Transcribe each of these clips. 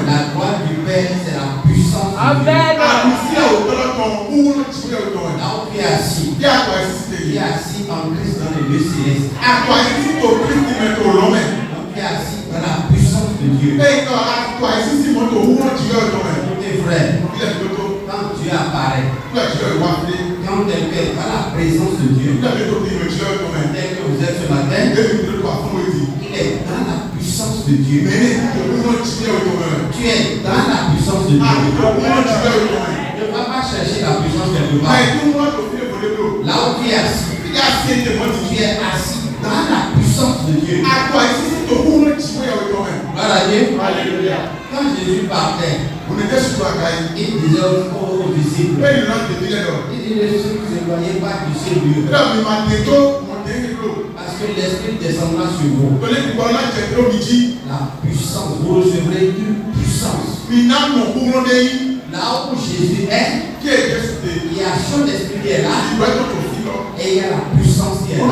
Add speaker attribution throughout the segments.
Speaker 1: La gloire du Père, c'est la puissance de Dieu. Là où tu es assis, tu es assis en Christ dans les lieux célestes. Donc tu es assis dans la puissance de Dieu. Tes frères, quand Dieu apparaît, quand quelqu'un est dans la présence de Dieu, tel que vous êtes ce matin, il est dans la puissance de Dieu. Tu es dans la puissance de Dieu. Ne va pas chercher la puissance quelque part. Là où tu es assis, tu es assis dans la puissance de Dieu. Voilà Dieu. Quand Jésus partait, il disait aux disciples, il dit ne s'éloignez pas du Seigneur. Parce que l'Esprit descendra sur vous. La puissance, vous recevrez une puissance. Là où Jésus est, il y a son esprit qui est là. Et il y a la puissance qui est là.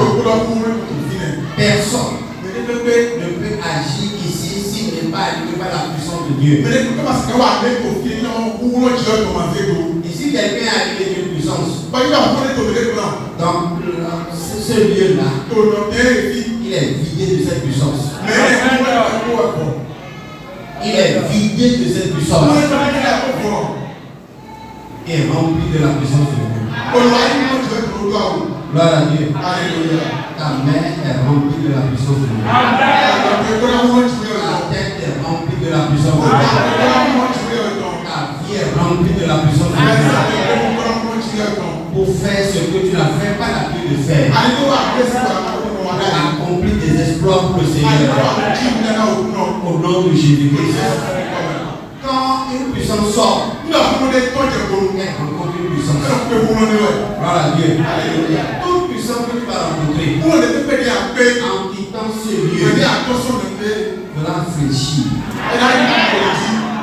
Speaker 1: Personne ne peut agir ici s'il n'est pas animé par la puissance de Dieu. Et si quelqu'un est animé d'une puissance, donc ce lieu-là, il est vidé de cette puissance. Il est vidé de cette puissance. Il est rempli de la puissance de Dieu. Gloire à Dieu. Ta main est remplie de la puissance de Dieu. Ta tête est remplie de la puissance de Dieu. Ta vie est remplie de la puissance de Dieu. Pour faire ce que tu n'as fait pas l'habitude de faire. Accomplir des exploits pour le Seigneur. Au nom de Jésus-Christ. Quand une puissance sort, elle rencontre une puissance. Voilà Dieu. Toute puissance que tu vas rencontrer en quittant ce lieu va fléchir.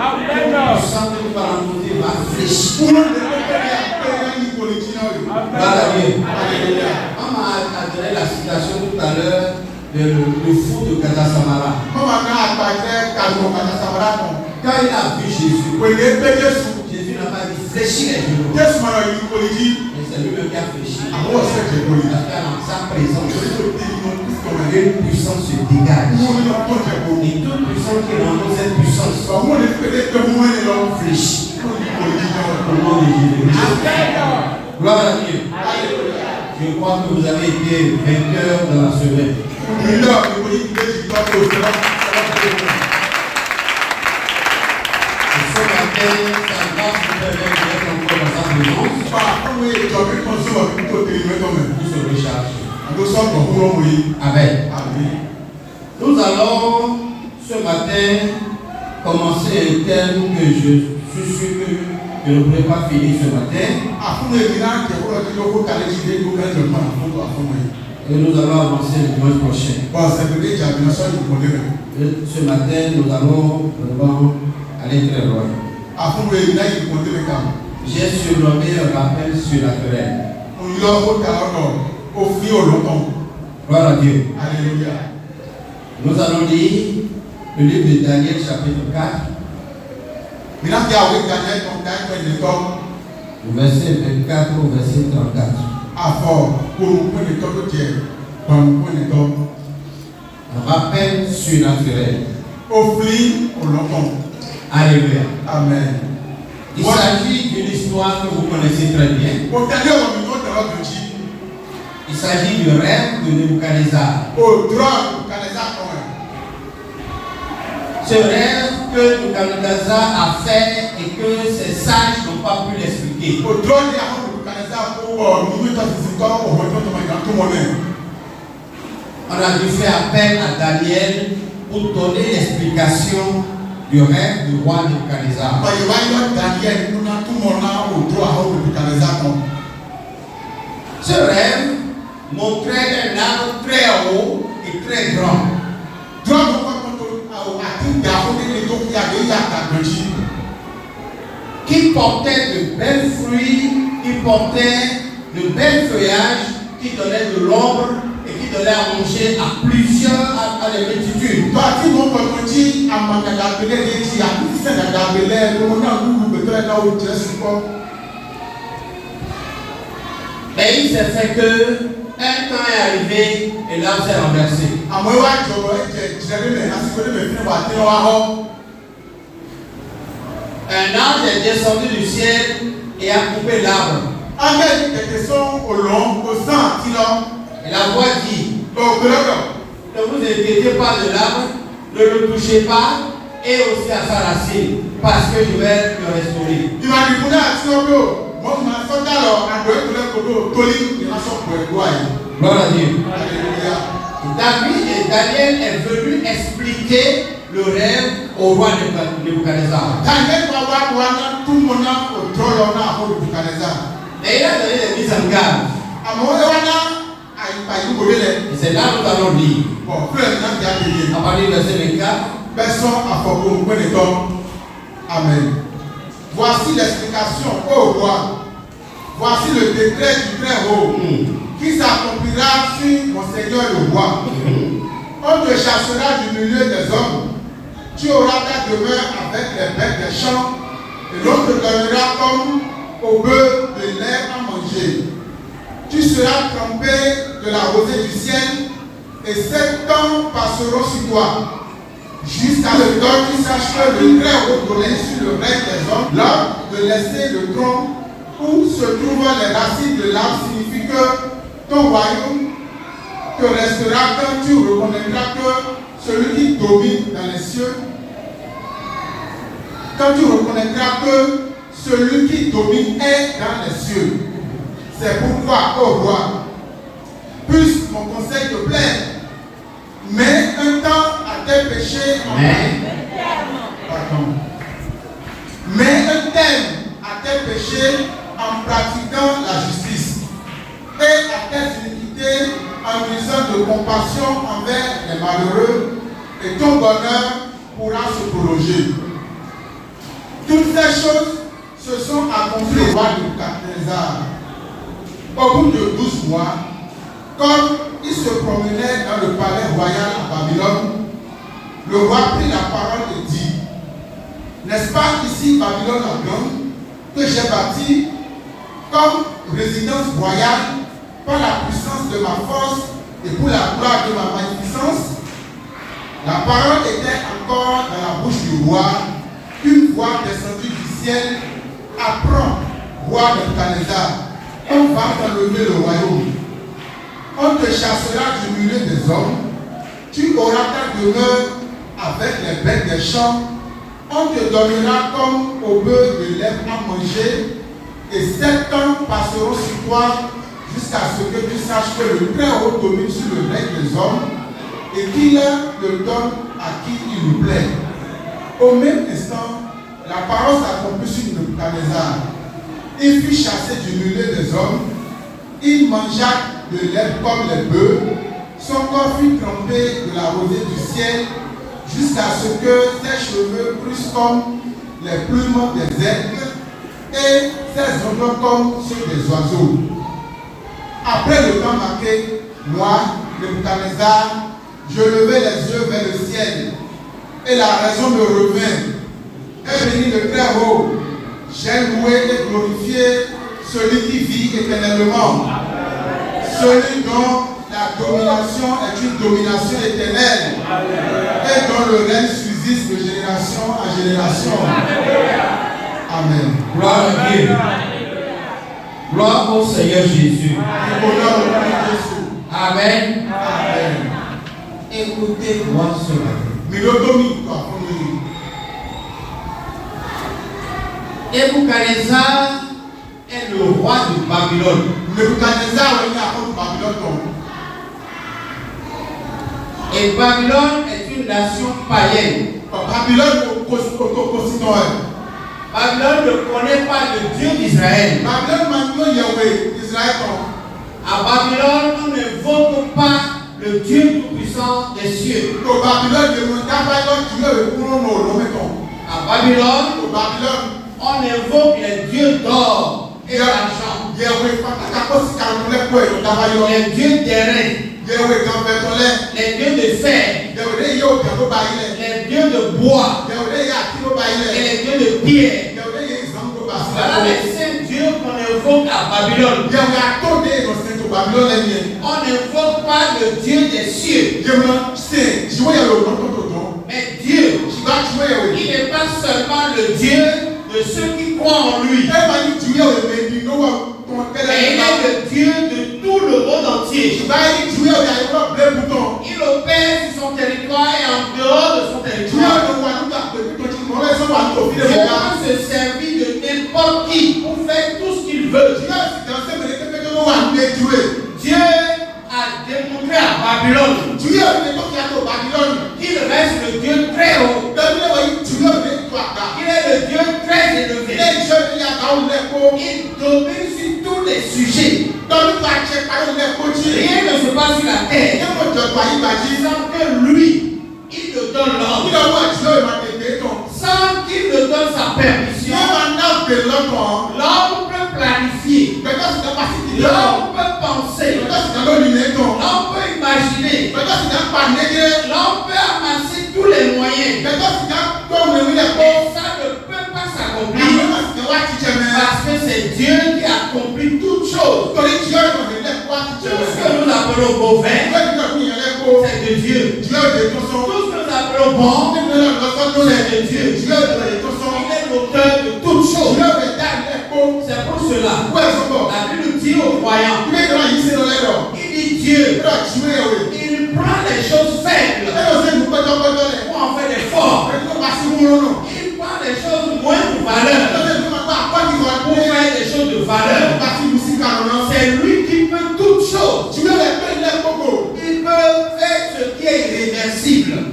Speaker 1: Toute puissance que tu vas rencontrer va fléchir. Voilà Dieu. On m'a donné la citation tout à l'heure de le fou de Katasamara. Quand il a vu Jésus, Jésus n'a pas dit fléchir les genoux. Mais c'est lui-même qui a fléchi. Parce qu'en sa présence, une puissance se dégage. Et toute puissance qui rencontre cette puissance fléchit. Au nom de Jésus. Gloire à Dieu. Je crois que vous avez été vainqueurs dans la semaine. Sa grâce nous permet d'être encore dans sa présence. Nous se recharger. Amen. Nous allons ce matin commencer un thème que je suis sûr que je ne pourrai pas finir ce matin. Et nous allons avancer le dimanche prochain. Et ce matin, nous allons vraiment aller très loin. J'ai surnommé un rappel surnaturel. Gloire à Dieu.
Speaker 2: Alléluia.
Speaker 1: Nous allons lire le livre de Daniel chapitre 4. Verset 24 au verset 34. Un rappel surnaturel. Alléluia.
Speaker 2: Amen.
Speaker 1: Il s'agit d'une histoire que vous connaissez très bien. Il s'agit du rêve de Nebuchadnezzar. Ce rêve que Nebuchadnezzar a fait et que ses sages n'ont pas pu l'expliquer. On a dû faire appel à Daniel pour donner l'explication du rêve du roi Nebuchadnezzar. Ce rêve montrait un arbre très haut et très grand. Qui portait de belles fruits, qui portait de belles feuillages, qui donnaient de l'ombre et et qui donnait à manger à plusieurs, à des multitudes. Mais il s'est fait que un temps est arrivé et l'âme s'est renversée. Un ange est descendu du ciel et a coupé l'arbre. Et la voix dit, ne vous inquiétez pas de l'arbre, ne le touchez pas, et aussi à sa racine, parce que je vais le restaurer. Gloire à Dieu. David et Daniel est venu expliquer le rêve au roi Nebuchadnezzar. Et il a donné des mises en garde. Et c'est là que nous allons lire. À partir du verset 24.
Speaker 2: Amen. Voici l'explication, ô roi. Voici le décret du Très-Haut qui s'accomplira sur mon Seigneur le roi. On te chassera du milieu des hommes. Tu auras ta demeure avec les bêtes des champs et l'on te donnera comme au bœuf de l'air à manger. Tu seras trempé de la rosée du ciel et 7 ans passeront sur toi. Jusqu'à ce que tu saches que le Très-Haut donnait sur le règne des hommes, l'ordre de laisser le tronc où se trouvent les racines de l'arbre signifie que ton royaume te restera quand tu reconnaîtras que celui qui domine dans les cieux, quand tu reconnaîtras que celui qui domine est dans les cieux. C'est pourquoi, ô roi, puisse mon conseil te plaire, mais un temps à tes péchés en mais un terme à tes péchés en pratiquant la justice et à tes iniquités en usant de compassion envers les malheureux, et ton bonheur pourra se prolonger. Toutes ces choses se sont accomplies au roi Nebuchadnezzar. Au bout de 12 mois, comme il se promenait dans le palais royal à Babylone, le roi prit la parole et dit: n'est-ce pas ici Babylone la grande que j'ai bâti comme résidence royale par la puissance de ma force et pour la gloire de ma magnificence? La parole était encore dans la bouche du roi qu'une voix descendue du ciel: apprends, roi Nebuchadnezzar, on va t'enlever le royaume. On te chassera du milieu des hommes, tu auras ta demeure avec les bêtes des champs, on te donnera comme au bœuf de lait à manger, et 7 ans passeront sur toi jusqu'à ce que tu saches que le Très-Haut domine sur le règne des hommes et qu'il le donne à qui il lui plaît. Au même instant, la parole s'accomplit sur Nebuchadnezzar. Il fut chassé du milieu des hommes, il mangea de l'herbe comme les bœufs, son corps fut trempé de la rosée du ciel jusqu'à ce que ses cheveux bruissent comme les plumes des aigles et ses ongles comme ceux des oiseaux. Après le temps marqué, moi, Nebuchadnezzar, je levai les yeux vers le ciel et la raison me revint. Et béni le Très-Haut, j'ai loué et glorifié celui qui vit éternellement, celui dont la domination est une domination éternelle et dont le règne subsiste de génération en génération. Amen.
Speaker 1: Gloire à Dieu. Gloire au Seigneur Jésus. Amen.
Speaker 2: Amen.
Speaker 1: Écoutez-moi cela. Nebuchadnezzar est le roi de Babylone. Et Babylone est une nation païenne. Babylone ne connaît pas le Dieu d'Israël. À Babylone, on n'invoque pas le Dieu tout-puissant des cieux. À Babylone, on invoque les dieux d'or et d'argent. Les dieux des reins. les dieux de fer, les dieux de bois et les dieux de pierre. Voilà les cinq dieux qu'on invoque à Babylone. On n'invoque pas le Dieu des cieux. Mais Dieu, il n'est pas seulement le Dieu de ceux qui croient en lui. Mais il est le Dieu de tout le monde entier. Il opère sur son territoire et en dehors de son territoire. Dieu peut se servir de n'importe qui pour faire tout ce qu'il veut. Dieu a démontré à Babylone qu'il reste le Dieu très haut. Il est le Dieu très élevé. Il domine sur tous les sujets. Rien ne se passe sur la terre sans que lui, il te donne l'ordre. Sans qu'il ne donne sa permission, l'homme peut planifier, l'homme peut penser, l'homme peut imaginer, l'homme peut amasser tous les moyens. Et ça ne peut pas s'accomplir parce que c'est Dieu qui accomplit toutes choses. Tout ce que nous appelons mauvais, c'est de Dieu. Tout ce que nous appelons bon, c'est de Dieu. Il est l'auteur de toutes choses. C'est pour cela la Bible dit aux croyants, il dit Dieu, il prend les choses faibles pour en faire des forts. Il prend les choses moins de valeur pour faire des choses de valeur. C'est lui qui peut toutes choses. Il peut faire ce qui est irréversible. Il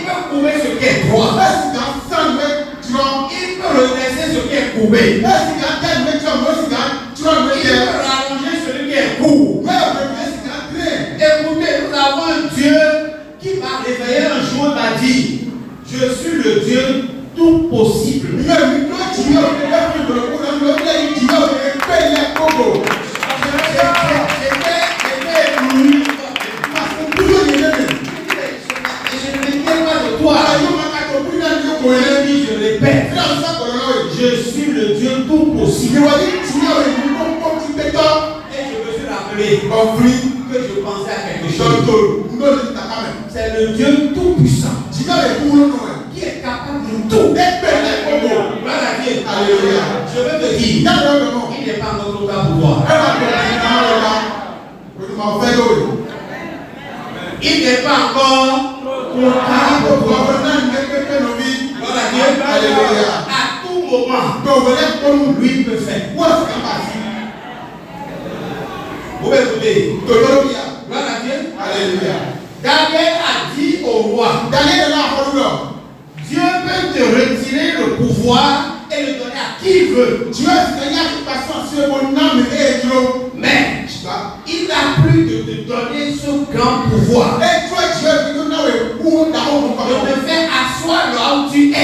Speaker 1: peut couper ce qui est droit. Il peut redresser ce qui est coupé. Il peut rallonger celui qui est court. Écoutez, nous avons un Dieu qui m'a réveillé un jour et m'a dit, je suis le Dieu tout possible. Je répète, je suis le Dieu tout possible. Et je me suis rappelé que je pensais à quelque chose. C'est le Dieu tout puissant qui est capable de tout. Alléluia. Je veux te dire, il n'est pas notre cas pour toi. Il n'est pas encore ton cas pour toi. Alléluia. À tout moment, lui peut faire. Vous m'écoutez? Gloire à Dieu. Alléluia. Daniel a dit au roi, Dieu peut te retirer le pouvoir et le donner à qui il veut. Mais il n'a plus de te donner ce grand pouvoir. De te faire asseoir là où tu es.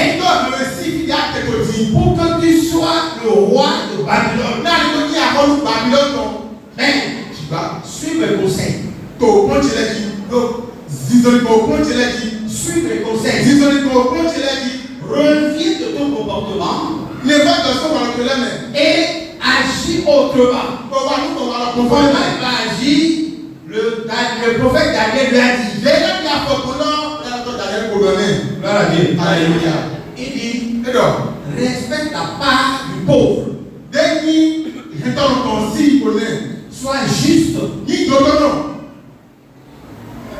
Speaker 1: Pour que tu sois le roi de Babylone. Mais suis mes conseils. Suis mes conseils. Reviens de ton comportement et agis autrement. Comment il va agir? Le prophète Daniel lui a dit. Gloire à Dieu. Alléluia. Il dit, respecte la part du pauvre. Sois juste.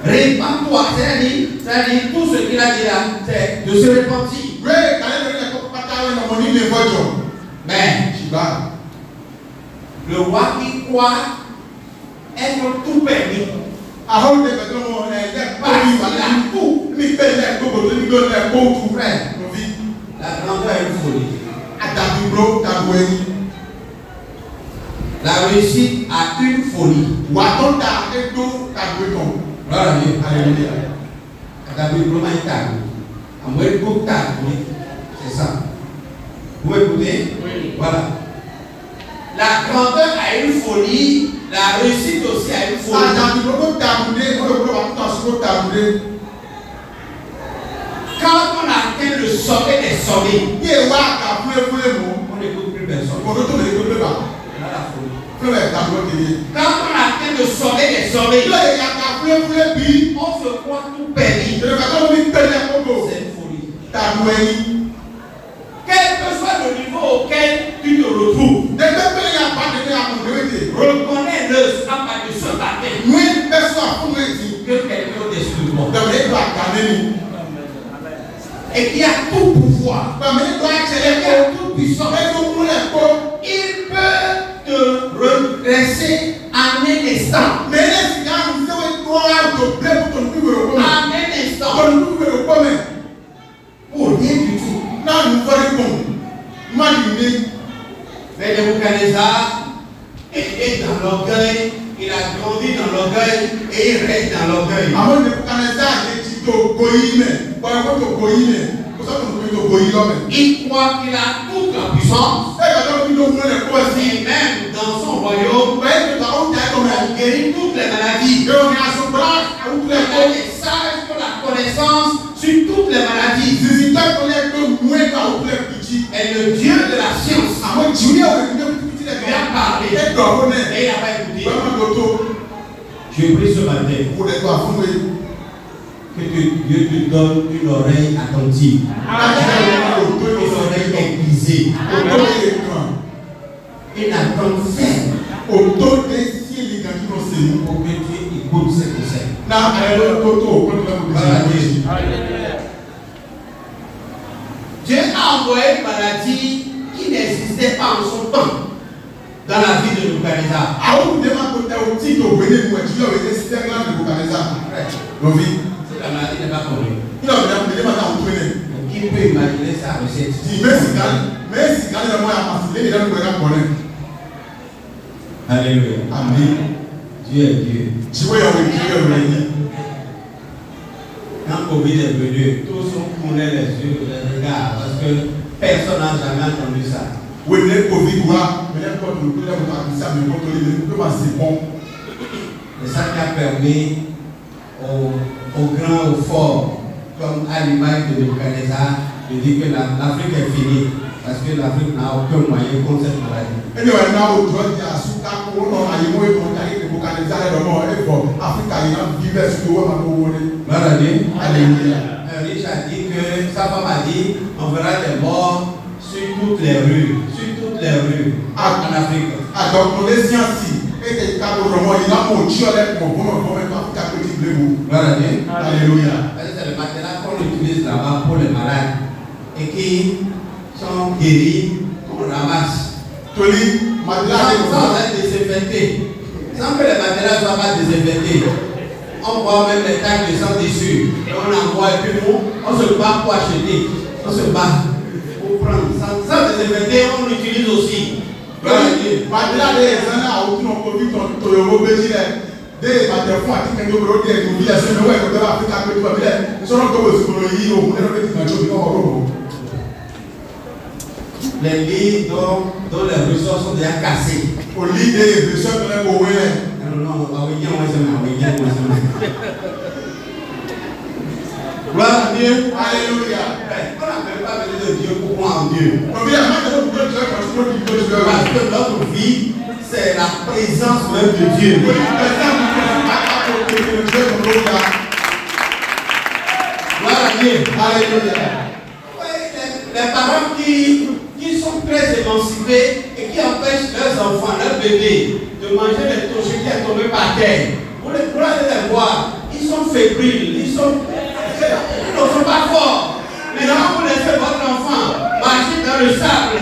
Speaker 1: Répands-toi. C'est-à-dire tout ce qu'il a dit là, c'est de se repentir. Mais le roi qui croit être tout permis. La grandeur est une folie. La réussite a une folie. Gloire à Dieu. Alléluia. C'est ça. Vous écoutez? Oui. Voilà. La grandeur a une folie, la réussite aussi a une folie. Quand on atteint le sommet des sommets, on n'écoute plus personne. On a la folie. Quand on atteint le sommet des sommets, on se croit tout permis. C'est une folie. Quel que soit le niveau auquel tu te retrouves, reconnais-le à partir de ce matin que quelqu'un d'excuse-moi et qui a tout pouvoir, qui a toute puissance, il peut te redresser en un instant. En un instant. Pour rien du tout. Mais Nebuchadnezzar est dans l'orgueil, il a grandi dans l'orgueil et il reste dans l'orgueil. Il croit qu'il a toute la puissance et même dans son royaume, il guérit toutes les maladies. Il a des sages pour la connaissance sur toutes les maladies. Et le Dieu de la science lui a parlé et il n'a pas écouté. Je prie ce matin que Dieu te donne une oreille attentive, une oreille aiguisée, une attente ferme pour que tu écoutes ces conseils. Dieu a envoyé une maladie qui n'existait pas en son temps dans la vie de Nebuchadnezzar. La maladie n'est pas connue. Qui peut imaginer sa recette? Alléluia. Amen. Dieu est Dieu. Quand Covid est venu, tous ont tourné les yeux, les regards, parce que personne n'a jamais entendu ça. Et ça qui a permis aux grands, aux forts, comme à l'image de Nebuchadnezzar, de dire que l'Afrique est finie, parce que l'Afrique n'a aucun moyen contre cette maladie. Riche a dit que sa femme a dit on verra des morts sur toutes les rues, en Afrique. Alléluia. C'est le matelas qu'on utilise là-bas pour les malades et qui sont guéris, qu'on ramasse. Sans être désinfectés. Sans que les matelas ne soient pas désinfectés. On voit même les taches de sang dessus. Et on envoie et puis nous, on se bat pour acheter. On se bat pour prendre. Sans désinfecter, on l'utilise aussi. Les lits dont les ressources sont déjà cassées. Gloire à Dieu. Alléluia. On n'a même pas besoin de Dieu pour croire en Dieu. Parce que notre vie, c'est la présence même de Dieu. Gloire à Dieu. Alléluia. Les parents qui sont très émancipés et qui empêchent leurs enfants, leurs bébés, de manger les tochés qui sont tombés par terre. Vous les voir, ils sont fébriles, ils ne sont pas forts. Mais quand vous laissez votre enfant marcher dans le sable,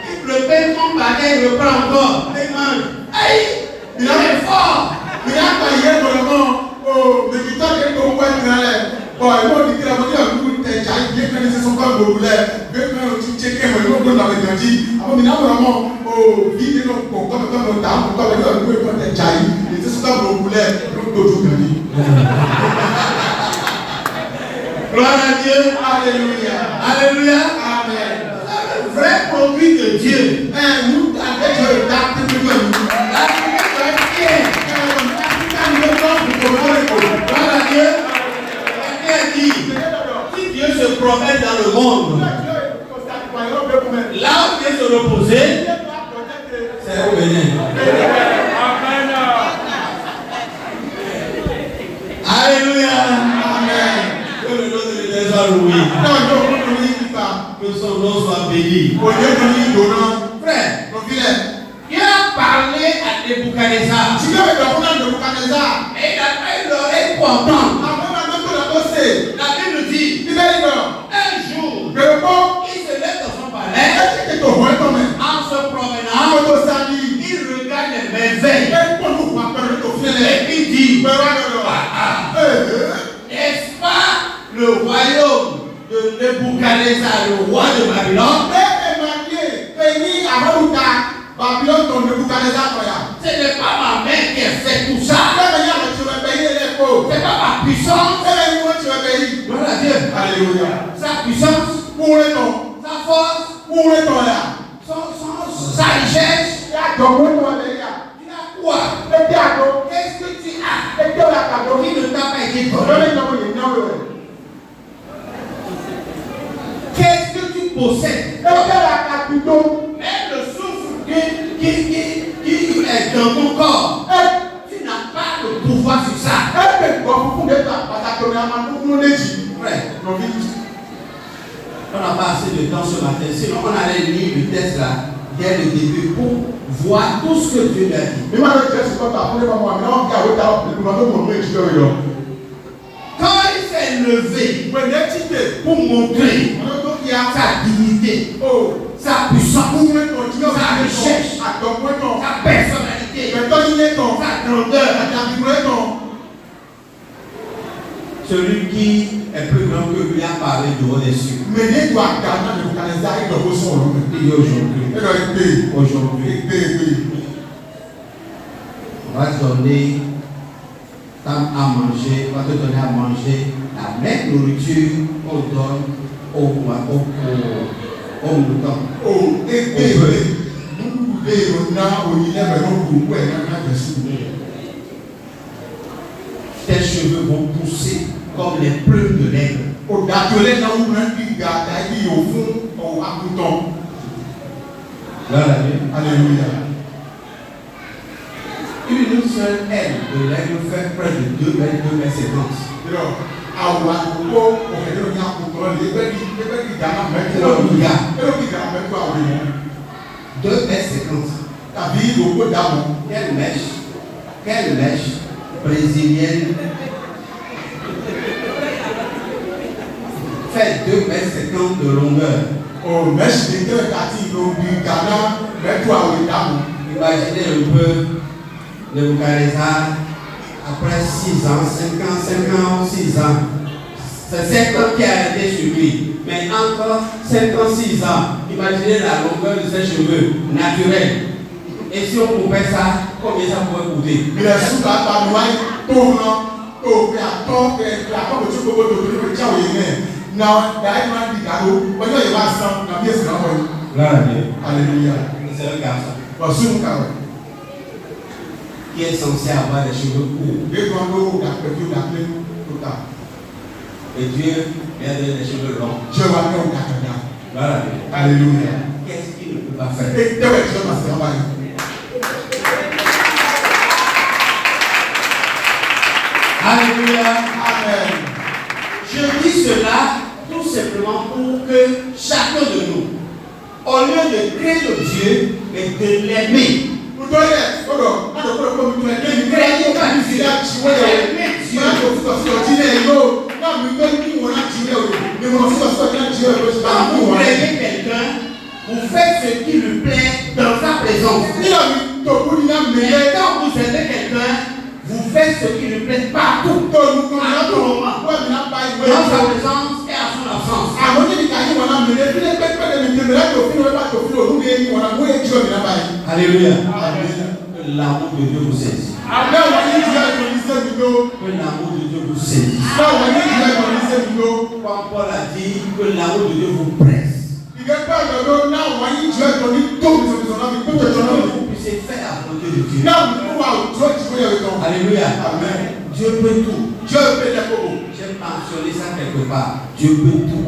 Speaker 1: il le peine comme par terre, il le prend encore, il mange. Aïe, il est fort. Il a pas hier vraiment. Oh, mais il t'a dit qu'on va être là. Bon, il m'a dit que la voiture a beaucoup de tête. Bien que ce sont pas brûlés. Bien que tu checkes, il m'a dit. Alors, il a vraiment. Oh, vite, comme le temps, comme le temps, comme le temps. Il se sont pas brûlés. Donc, aujourd'hui. Gloire à Dieu. Alléluia. Alléluia. Amen. vrai produit de Dieu.
Speaker 2: Nous, avec Dieu,
Speaker 1: Voilà Dieu. Dieu dit, si Dieu se promène dans le monde, là où Dieu se reposer, c'est au Bénin. Alléluia. Amen. Que le nom de l'Éternel soit loué. Que son nom soit béni. Frère, Dieu a parlé à Nebuchadnezzar. Et il a fait l'oreille pour entendre. La Bible dit, un jour, il se lève dans son palais, en se promenant, il regarde les merveilles. Et il dit, n'est-ce pas le royaume de Nebuchadnezzar, le roi de Babylone? Ce n'est pas ma main qui a fait tout ça. C'est pas ma puissance. Gloire à Dieu.
Speaker 2: Alléluia.
Speaker 1: Sa puissance, sa force, sa richesse. Tu as quoi? Qu'est-ce que tu as qui ne t'a pas été donné? Qu'est-ce que tu possèdes? Même le souffle qui est dans ton corps, tu n'as pas le pouvoir sur ça. Frère, on n'a pas assez de temps ce matin. Sinon, on allait lire le texte là dès le début pour voir tout ce que Dieu a dit. Quand il s'est levé pour montrer sa dignité, sa puissance, sa richesse, sa personnalité, sa grandeur, celui qui est plus grand que lui a parlé du haut des cieux. Il dit aujourd'hui, on va te donner à manger, on va te donner à manger la même nourriture qu'on donne aux moutons. Tes cheveux vont pousser comme les plumes de l'aigle.
Speaker 2: Alléluia.
Speaker 1: Une seule aile de l'aigle fait près de 2 mètres, 2 mètres 50. 2 mètres 50. Quelle mèche brésilienne fait 2 mètres 50 de longueur. Imaginez un peu Nebuchadnezzar après 6 ans, 5 ans, 6 ans. C'est 5 ans qui a arrêté sur lui. Mais encore 5 ans, 6 ans. Imaginez la longueur de ses cheveux naturels. Et si on coupait ça, combien ça pourrait coûter?
Speaker 2: Alléluia.
Speaker 1: C'est un garçon qui est censé avoir les cheveux courts. Et Dieu lui a donné les cheveux longs.
Speaker 2: Alléluia.
Speaker 1: Qu'est-ce qu'il ne peut pas faire? Alléluia.
Speaker 2: Amen.
Speaker 1: Je dis cela tout simplement pour que chacun de nous, au lieu de créer le Dieu, mais de l'aimer. Ne craignez pas Dieu. Aimez Dieu. Quand vous aimez quelqu'un, vous faites ce qui lui plaît dans sa présence. Et quand vous aimez quelqu'un, vous faites ce qui lui plaît partout. À tout moment. Dans sa présence et à son absence. Alléluia. Que l'amour de Dieu vous saisit. Que l'amour de Dieu vous saisit. Comme Paul a dit, que l'amour de Dieu vous presse. vous puissiez faire la volonté de Dieu. Alléluia.
Speaker 2: Amen.
Speaker 1: Dieu peut tout.
Speaker 2: Dieu peut tout.
Speaker 1: J'ai mentionné ça quelque part. Dieu peut tout.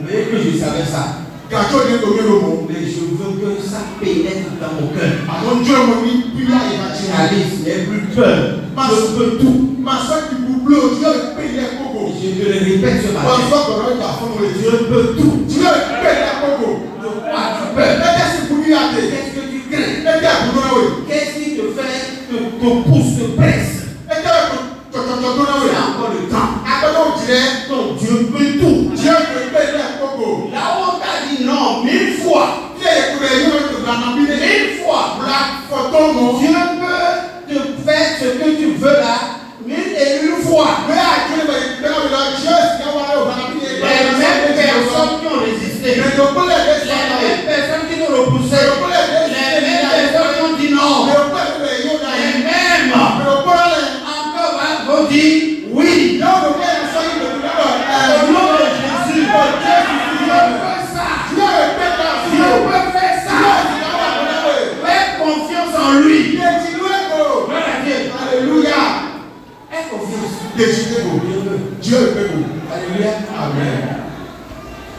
Speaker 1: Mais que je savais ça. Mais je veux que ça pénètre dans mon cœur. Alice, n'aie plus peur. Dieu peut tout. Je te le répète ce matin. Dieu peut tout.
Speaker 2: Dieu peut tout.
Speaker 1: De quoi tu peux? Qu'est-ce que tu crains? Qu'est-ce qui te fait, te pousse, te presse? C'est encore le temps. Donc Dieu peut tout. Là où on t'a dit non 1000 fois. 1000 fois. Dieu peut te faire ce que tu veux là 1001 fois. Les mêmes personnes qui ont résisté. Les mêmes personnes qui nous repoussaient. Les mêmes personnes qui ont dit non. Les mêmes. Encore vont dire oui. Au nom de Jésus. Dieu peut ça. Dieu peut faire ça. Fais confiance en lui.
Speaker 2: Alléluia.
Speaker 1: Aie confiance.
Speaker 2: Dieu peut.
Speaker 1: Alléluia.
Speaker 2: Amen.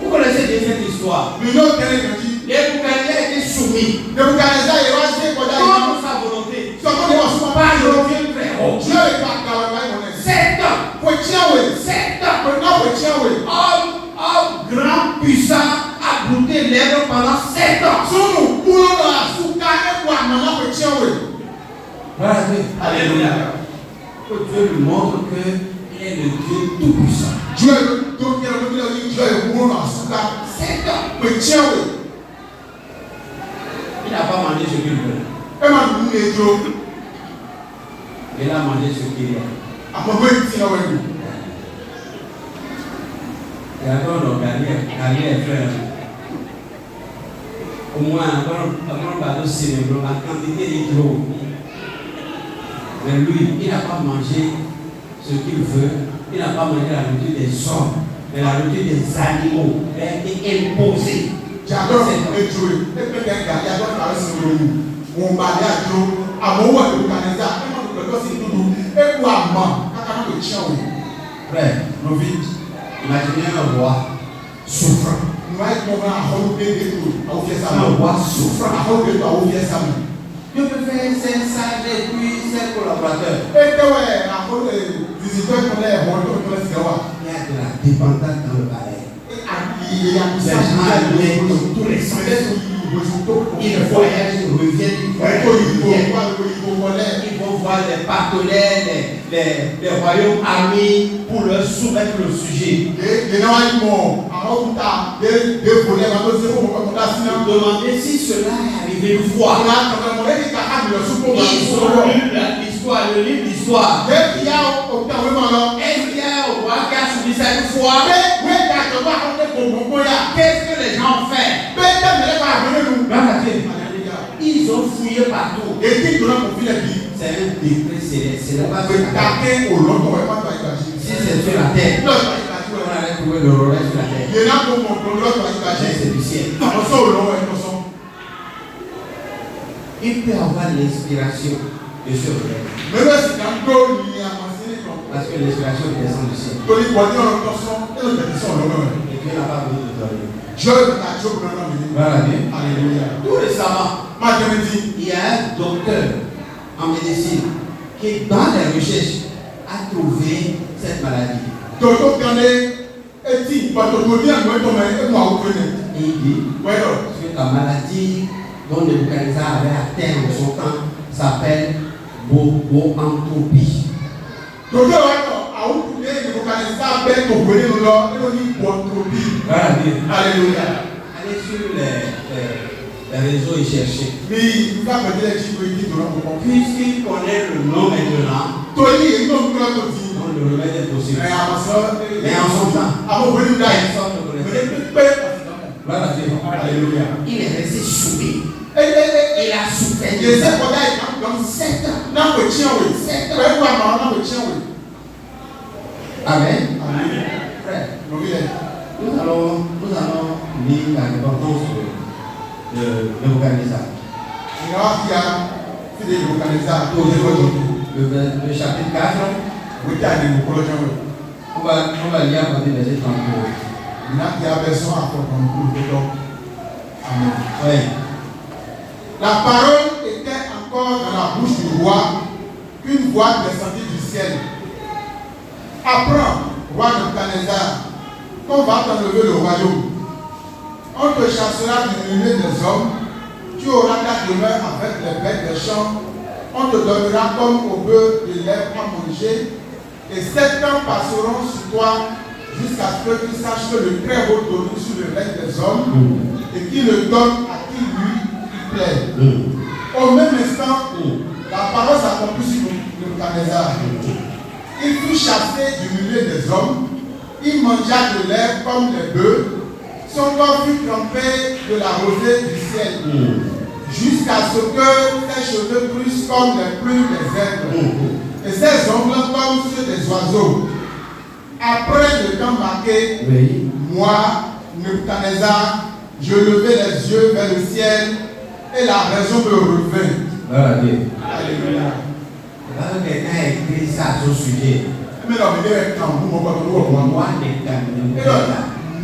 Speaker 1: Vous connaissez bien cette histoire. Nebuchadnezzar a été soumis. Contre sa volonté. Par le Dieu très haut. 7 ans. 7 ans. Homme grand, puissant, a brouté l'herbe pendant 7 ans. Alléluia. Que Dieu lui montre qu'il est le Dieu tout-puissant. 7 ans. Il n'a pas mangé ce qu'il veut. Il a mangé ce qu'il a. Il y a encore nos carrières, frère. Au moins, encore un bateau célèbre, la quantité de kilos. Mais lui, il n'a pas mangé ce qu'il veut. Il n'a pas mangé la nourriture des hommes, mais la nourriture des animaux. Il a été imposé. Frère, imaginez un roi souffrant. Un roi souffrant. Dieu peut faire ses sages et puis ses collaborateurs. Il y a de la dépendance dans le palais. Les gens allaient dans tous les sens. Ils voyagent, ils reviennent. Ils vont voir les partenaires, les royaumes amis pour leur soumettre le sujet. Demander si cela est arrivé une fois. Ils ont lu l'histoire, le livre d'histoire. Est-ce qu'il y a un roi qui a subi ça une fois? Qu'est-ce que les gens ont fait? Ils ont fouillé partout. C'est un décret céleste. Si c'est sur la terre, on allait trouver le relais sur la terre. C'est du ciel. Il peut avoir l'inspiration de ce relais. Parce que l'inspiration descend du ciel. Et Dieu n'a pas besoin de dormir. Alléluia. Tout récemment, il y a un docteur en médecine qui, dans les recherches, a trouvé cette maladie. Et il dit que la maladie dont Nebuchadnezzar avait atteint en son temps s'appelle boantropie. Alléluia. Allez sur les réseaux et chercher. Puisqu'il connaît le nom maintenant, le remède est possible. Mais en son temps, personne ne connaissait. Alléluia. Il est resté soumis. Il a souffert. 7 ans. 7 ans. Amen. Frère, nous allons
Speaker 3: dit l'importance de Nebuchadnezzar. Le chapitre 4, on va lire à partir du verset 32. Oui.
Speaker 2: La parole était encore dans la bouche du roi qu'une voix descendit du ciel. Apprends, roi Nebuchadnezzar, qu'on va t'enlever le royaume. On te chassera du milieu des hommes. Tu auras ta demeure avec les bêtes des champs. On te donnera comme au bœuf de l'herbe à manger. Et 7 ans passeront sur toi jusqu'à ce que tu saches que le Très-Haut domine sur le reste des hommes et qu'il le donne à qui lui plaît. Au même instant, la parole s'accomplit sur Nebuchadnezzar. Il fut chassé du milieu des hommes. Il mangea de l'herbe comme les bœufs. Son corps fut trempé de la rosée du ciel. Jusqu'à ce que ses cheveux crûssent comme les plumes des aigles. Et ses ongles comme ceux des oiseaux. Après le temps marqué, moi, Nebuchadnezzar, je levai les yeux vers le ciel et la raison me revint.
Speaker 3: Alléluia. Quelqu'un a écrit ça à ce sujet.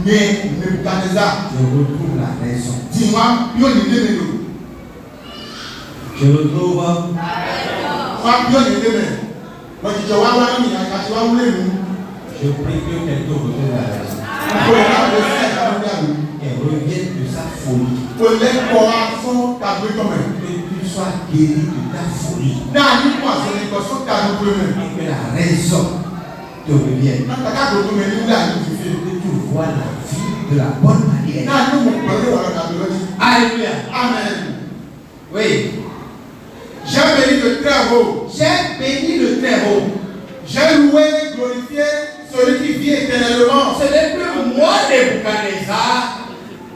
Speaker 2: Nebuchadnezzar,
Speaker 3: je retrouve la raison.
Speaker 2: Dis-moi,
Speaker 3: je retrouve je prie que quelqu'un retrouve la raison. Et revienne de sa folie. Que tu sois guéri de ta folie. Et que la raison te revienne. Que tu vois la vie de la bonne manière. Alléluia.
Speaker 2: Amen.
Speaker 3: Oui.
Speaker 2: J'ai béni le Très-Haut.
Speaker 3: J'ai béni le Très-Haut.
Speaker 2: J'ai loué et glorifié celui qui vit éternellement.
Speaker 3: Ce n'est plus moi, Nebuchadnezzar.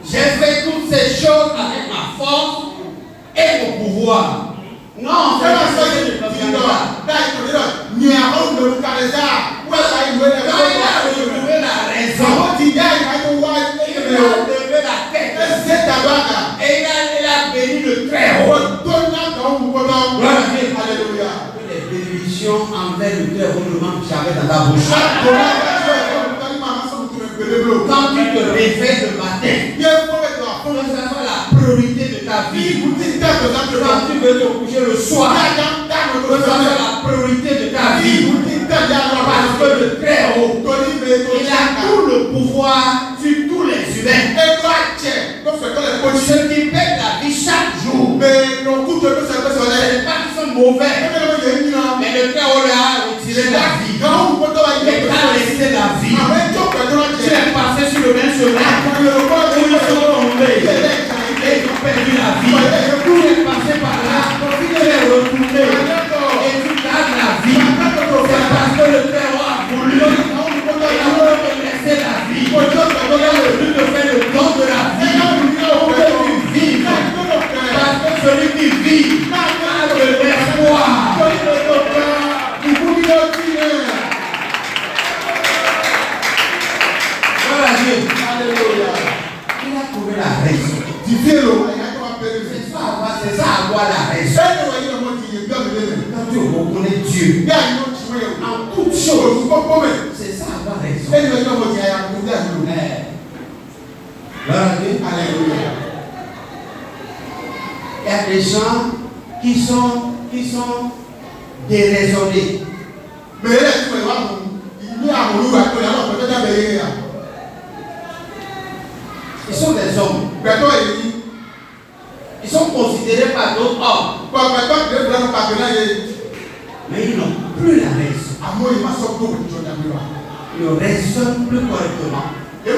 Speaker 3: J'ai fait toutes ces choses avec ma force et mon pouvoir. Non, c'est pas ça que je peux faire.
Speaker 2: Il a
Speaker 3: relevé la raison.
Speaker 2: Il a
Speaker 3: levé la tête. Et il a béni le Très-Haut.
Speaker 2: Alléluia.
Speaker 3: Les bénédictions envers le Très-Haut ne manquent jamais dans ta bouche. Quand tu te réveilles le matin, que ce soit la priorité de ta vie. Quand tu veux te coucher le soir, que ce soit la priorité de ta vie. Parce que le Très-Haut, il a tout le pouvoir sur tous les humains. Ceux qui payent la vie chaque jour, ce n'est pas qu'ils sont mauvais, mais le Très-Haut leur a retiré la vie. Il t'a laissé la vie. Tu es passé sur le même chemin où ils sont tombés et ils ont perdu la vie. Tu es passé par là, tu es retourné et tu gardes la vie. C'est parce que le Très-Haut a voulu te laisser la vie. Il a voulu te faire le don de la vie pour que tu vives. Parce que celui qui vit a de l'espoir. Alléluia. Il a trouvé la raison. C'est ça avoir la raison. Quand tu reconnais Dieu en toutes choses, c'est ça avoir raison. Alléluia. Il y a des gens qui sont déraisonnés. Ils sont des hommes. Ils sont considérés par d'autres hommes. Mais ils n'ont plus la raison. Ils ne raisonnent plus correctement. La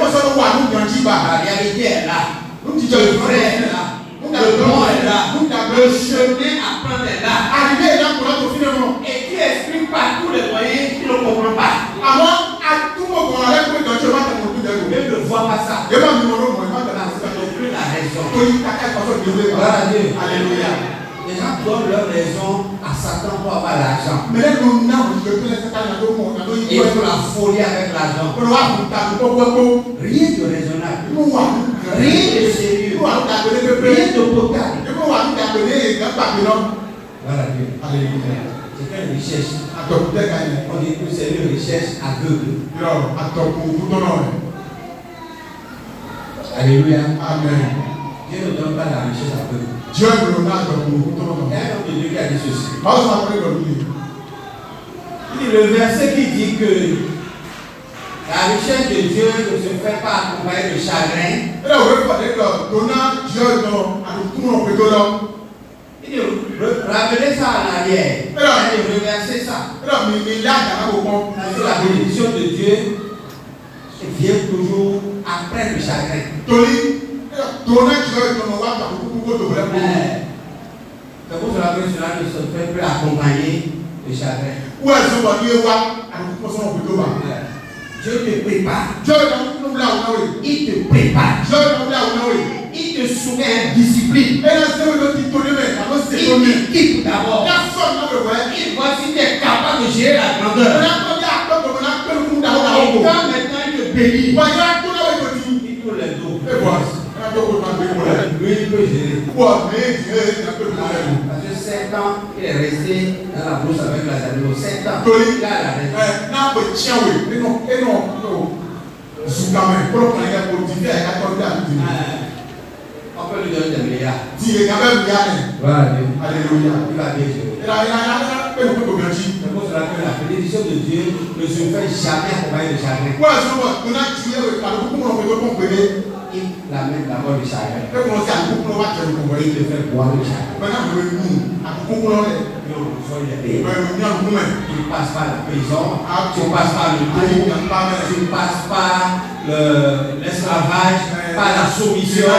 Speaker 3: réalité est là. Le vrai est là. Le bon est là. Le chemin à prendre est là. Et qui explique par tous les moyens qui ne comprennent pas. Même ne voit pas ça. Parce qu'ils n'ont plus la raison. Alléluia. Les gens donnent leur raison à Satan pour avoir l'argent. Et ils font la folie avec l'argent. Rien de raisonnable. Rien de sérieux. Rien de potable. Voilà Dieu.
Speaker 2: Alléluia.
Speaker 3: C'est une recherche.
Speaker 2: Atọ̀kùtẹ́ka yẹn.
Speaker 3: On dit que c'est une recherche aveugle. Alléluia.
Speaker 2: Amen.
Speaker 3: Dieu ne donne pas la recherche aveugle.
Speaker 2: Dieu me donne un
Speaker 3: Il y a un homme de Dieu qui a dit ceci. Il dit le verset qui dit que la recherche de Dieu ne se fait pas accompagner de chagrin. Il dit ramenez ça en arrière. Il dit reversez ça. Parce que la bénédiction de Dieu vient toujours après le chagrin. C'est pour cela que cela ne se fait plus accompagner de chagrin. Dieu te prépare. Il te prépare. Il te soumet à discipline. Il t'équipe d'abord. Il voit si tu es capable de gérer la grandeur. Et quand maintenant il te bénit, il tourne les dos. Lui, il peut gérer. Parce que 7 ans, il est resté dans la brousse avec les animaux. 7 ans. Il a la raison. On peut lui donner des milliards. Voilà, Alléluia. Il va bien gérer. C'est pour cela que la bénédiction de Dieu ne se fait jamais accompagner de chagrin. Il l'amène d'abord le chagrin. Il te fait boire le chagrin. Il passe par la prison, tu passes par le tour, tu passes par l'esclavage, par la soumission.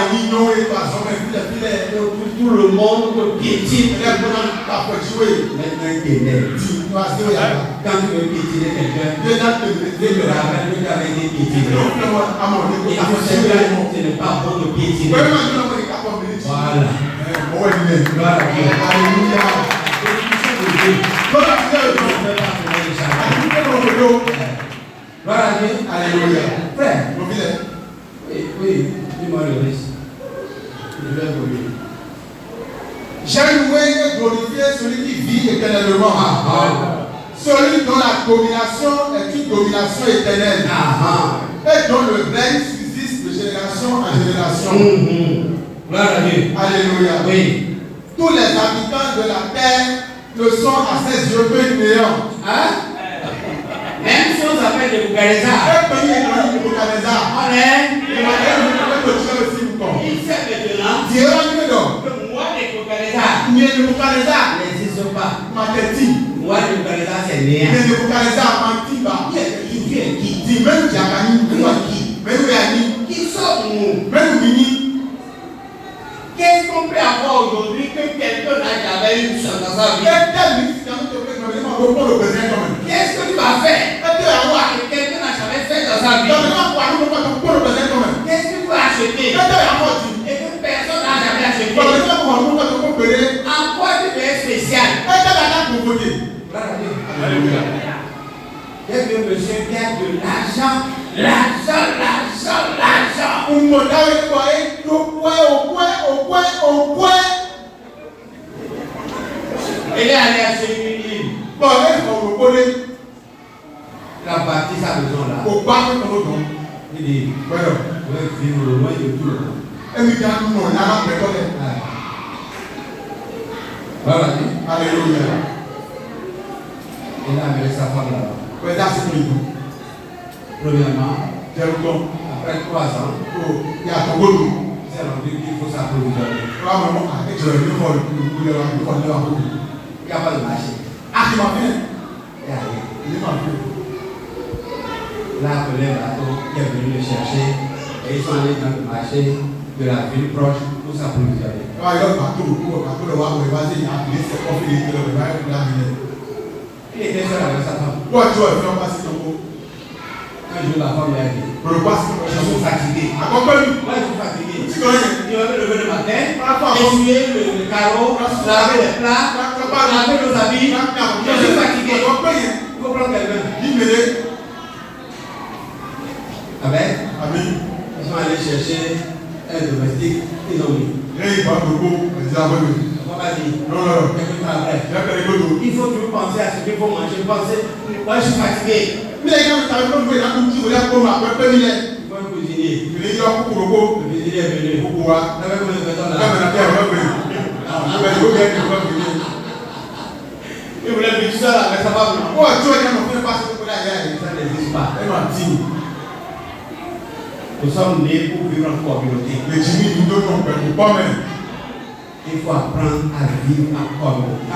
Speaker 3: Tout le monde te piétine. Maintenant il t'énerve. Quand tu veux piétiner quelqu'un, Dieu te rappelle que tu avais été piétiné. Et tu sais que ce n'est pas bon de piétiner. Voilà. Gloire à Dieu. Alléluia. Gloire à Dieu. Alléluia. Frère. Oui, dis-moi le risque. Je vais mourir.
Speaker 2: J'ai loué et glorifié celui qui vit éternellement. Celui dont la domination est une domination éternelle. Et dont le règne subsiste de génération en génération.
Speaker 3: Gloire à Dieu.
Speaker 2: Alléluia.
Speaker 3: Oui.
Speaker 2: Tous les habitants de la terre ne sont à ses yeux que néants.
Speaker 3: Même si on s'appelle les Bougareza. On est. Il sait maintenant. Que moi, les Bougareza n'existe pas. Moi, les Bougareza, c'est néant. Tu es qui? Qui sommes-nous? Qu'est-ce qu'on peut avoir aujourd'hui que quelqu'un n'a jamais eu dans sa vie? Qu'est-ce que tu vas faire? Que quelqu'un n'a jamais fait dans sa vie? Qu'est-ce que tu vas acheter? Et que personne n'a jamais acheté? En quoi tu es spécial? Il y a un monsieur qui a de l'argent. Il est allé acheter une île. Il a bâti sa maison là. Il dit, je vais vivre loin de tout le monde. Voilà.
Speaker 2: Alléluia.
Speaker 3: Il a amené sa femme là-bas. Premièrement, après 3 ans, il s'est rendu qu'il faut s'approvisionner. Il n'y a pas de marché. Il n'y a rien. Il a appelé un bateau qui est venu le chercher et ils sont allés dans le marché de la ville proche pour s'approvisionner. Il était seul avec sa femme. Un jour, la femme lui a dit, je suis fatigué. Moi, je suis fatigué. Il va me lever le matin, essuyer le carreau, laver les plats, laver nos habits. Je suis fatigué. Il faut prendre quelqu'un. Amen. Ils sont allés chercher un ce qu'il faut manger, penser, moi je suis fatigué.
Speaker 2: Mais les gens savent pas jouer dans tout qui voulait comme un peu de
Speaker 3: Il faut un cuisinier.
Speaker 2: il est là pour le
Speaker 3: Le cuisinier est venu.
Speaker 2: pourquoi?
Speaker 3: Avec le béton là. Il voulait vivre seul avec sa femme.
Speaker 2: Oh, tu vois, il n'y a pas ce que là,
Speaker 3: Ça n'existe pas.
Speaker 2: il m'a dit.
Speaker 3: Nous sommes nés pour vivre en communauté.
Speaker 2: Les Jimmy nous donnent pas même.
Speaker 3: Il faut apprendre à vivre en communauté.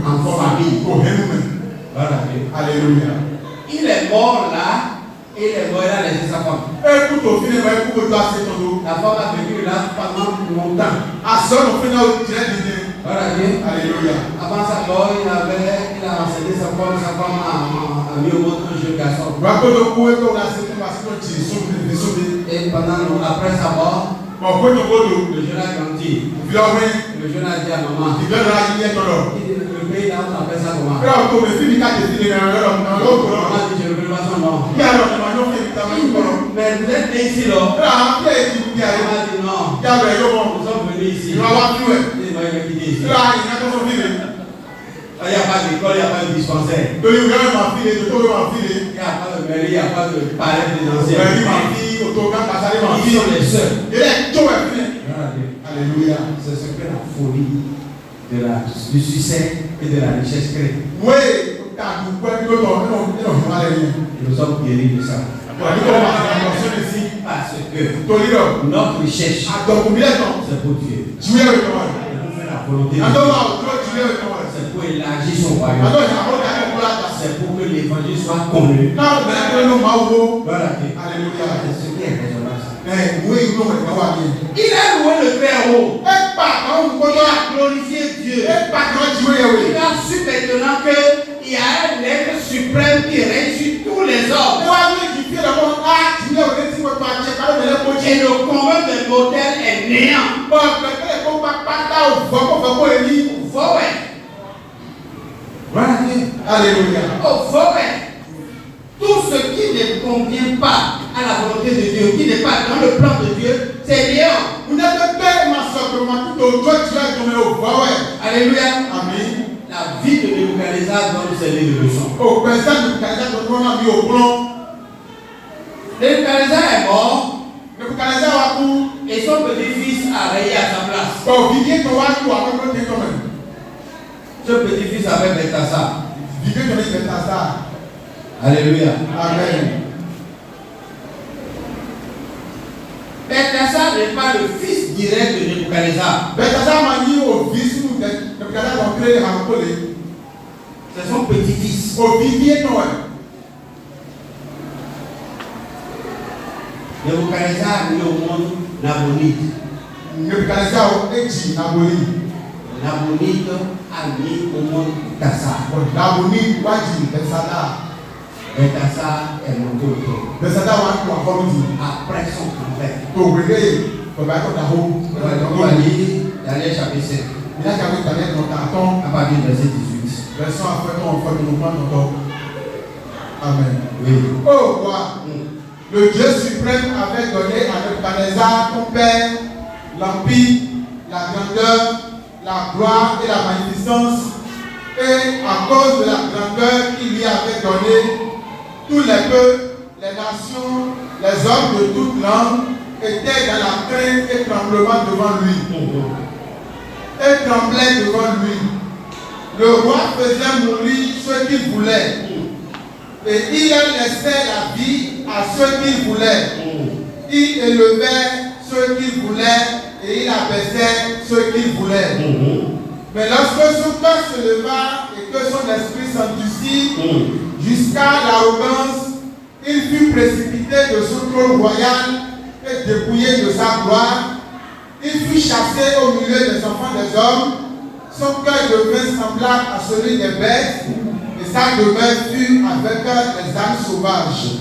Speaker 2: En famille.
Speaker 3: Voilà.
Speaker 2: Alléluia.
Speaker 3: Il est mort là. Il est mort, il a laissé sa femme.
Speaker 2: Écoute, au final, il faut que tu fasses ton dos.
Speaker 3: La femme a vécu là pendant longtemps.
Speaker 2: À ce moment, au final, tu as dit.
Speaker 3: Voilà.
Speaker 2: Alléluia.
Speaker 3: Avant sa mort, il a enseigné sa femme a mis au monde un jeune garçon. Et après sa mort, le jeune a grandi. Le jeune a dit à maman, le pays là, on appelle ça comment? Maman dit, je ne veux pas son nom. Mais vous êtes né ici là? Maman dit non. Nous sommes venus ici. Il m'a quitté ici. Il n'y a pas d'école, il n'y a pas de dispensaire. Il n'y a pas de mairie, il n'y a pas de palais des anciens. Ils sont les seuls.
Speaker 2: Alléluia.
Speaker 3: C'est ce que la folie du succès et de la richesse crée.
Speaker 2: Oui.
Speaker 3: Nous sommes guéris de ça. Parce que notre richesse, c'est pour Dieu. C'est pour faire la volonté de Dieu. C'est pour élargir son royaume. C'est pour que l'évangile soit connu. Voilà.
Speaker 2: Alléluia.
Speaker 3: C'est ce qui est raisonnable.
Speaker 2: Il
Speaker 3: a loué le Très Haut. Il a glorifié Dieu. Il a su maintenant qu'il y a un être suprême qui règne sur tous les hommes. Et le commun des mortels est néant. Voilà.
Speaker 2: Alléluia.
Speaker 3: Tout ce qui ne convient pas à la volonté de Dieu, qui n'est pas dans le plan de Dieu, c'est néant. Alléluia.
Speaker 2: Amen.
Speaker 3: La vie de Nebuchadnezzar donne ses livres de leçons. Nebuchadnezzar est mort. Et son petit-fils a rayé à sa place. Ce petit-fils avait Beltasar. Alléluia.
Speaker 2: Amen.
Speaker 3: Beltasar n'est pas le fils direct de Nebuchadnezzar. C'est son petit-fils. Nebuchadnezzar a mis au monde Nabonide. Nabonide a mis au monde Beltasar. Beltasar est monté au trône. Après son grand-père. On va lire Daniel chapitre 7. À partir du verset 18.
Speaker 2: Amen.
Speaker 3: Oui.
Speaker 2: Oh, roi, le Dieu suprême avait donné à Nebuchadnezzar, ton père, l'empire, la grandeur, la gloire et la magnificence. Et à cause de la grandeur qu'il lui avait donnée, tous les peuples, les nations, les hommes de toute langue étaient dans la crainte et tremblement devant lui. Et tremblaient devant lui. Le roi faisait mourir ceux qu'il voulait. Et il laissait la vie à ceux qu'il voulait. Il élevait ceux qu'il voulait et il abaissait ceux qu'il voulait. Mais lorsque son cœur se leva et que son esprit s'endurcit jusqu'à l'arrogance, il fut précipité de son trône royal et dépouillé de sa gloire. Il fut chassé au milieu des enfants des hommes. Son cœur devint semblable à celui des bêtes et sa demeure fut avec les ânes sauvages.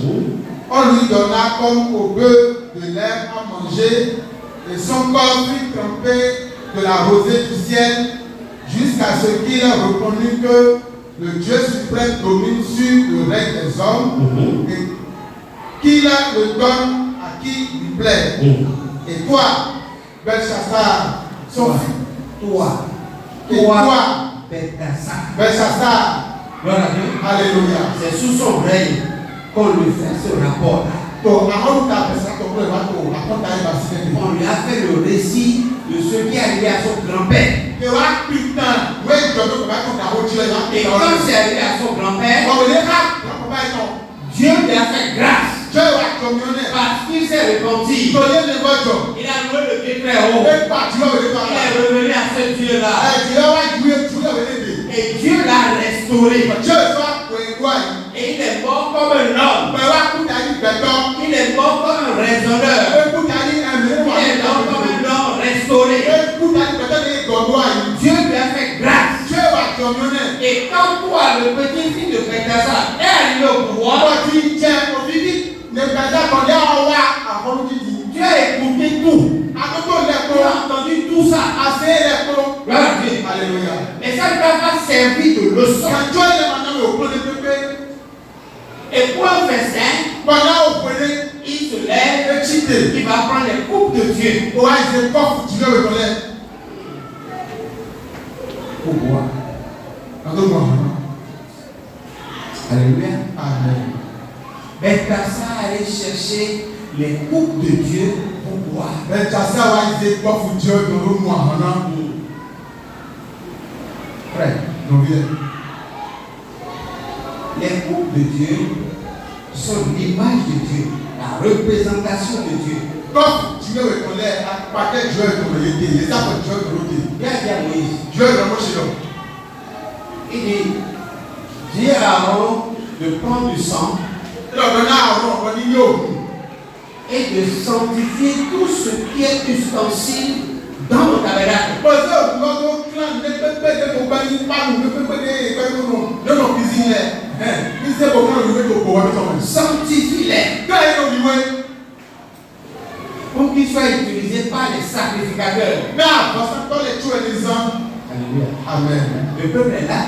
Speaker 2: On lui donna comme au bœuf de l'herbe à manger et son corps fut trempé de la rosée du ciel jusqu'à ce qu'il reconnut que le Dieu suprême domine sur le règne des hommes et qu'il le donne à qui lui plaît. Et toi, Belchassar, son fils, Belshazzar.
Speaker 3: Gloire à Dieu.
Speaker 2: Alléluia.
Speaker 3: C'est sous son règne qu'on lui fait ce rapport-là. On lui a fait le récit de ce qui est arrivé à son grand-père. Et quand c'est arrivé à son grand-père, Dieu lui a fait grâce. Parce qu'il s'est repenti. Il a loué le Dieu très haut. Il est revenu à ce Dieu-là. Et Dieu l'a restauré. Et il est mort comme un homme. Il est mort comme un raisonneur. Il est mort comme un homme restauré. Dieu lui a fait grâce. Et quand toi, le petit-fils de Belshazzar, est arrivé au pouvoir, tu as écouté tout. Tu as entendu tout ça.
Speaker 2: Alléluia.
Speaker 3: Mais ça ne t'a pas servi de leçon. Et pour un verset, il se lève, il va prendre les coupes de Dieu. Pour boire. Alléluia.
Speaker 2: Amen.
Speaker 3: Belshazzar allait chercher les coupes de Dieu pour boire. Frère, les coupes de Dieu sont l'image de Dieu, la représentation de Dieu. Bien dit à Moïse. Il dit, dis à Aaron de prendre du sang et de sanctifier tout ce qui est ustensile dans le tabernacle. Sanctifie-les pour qu'ils soient utilisés par les sacrificateurs. Alléluia.
Speaker 2: Amen.
Speaker 3: Le peuple est là.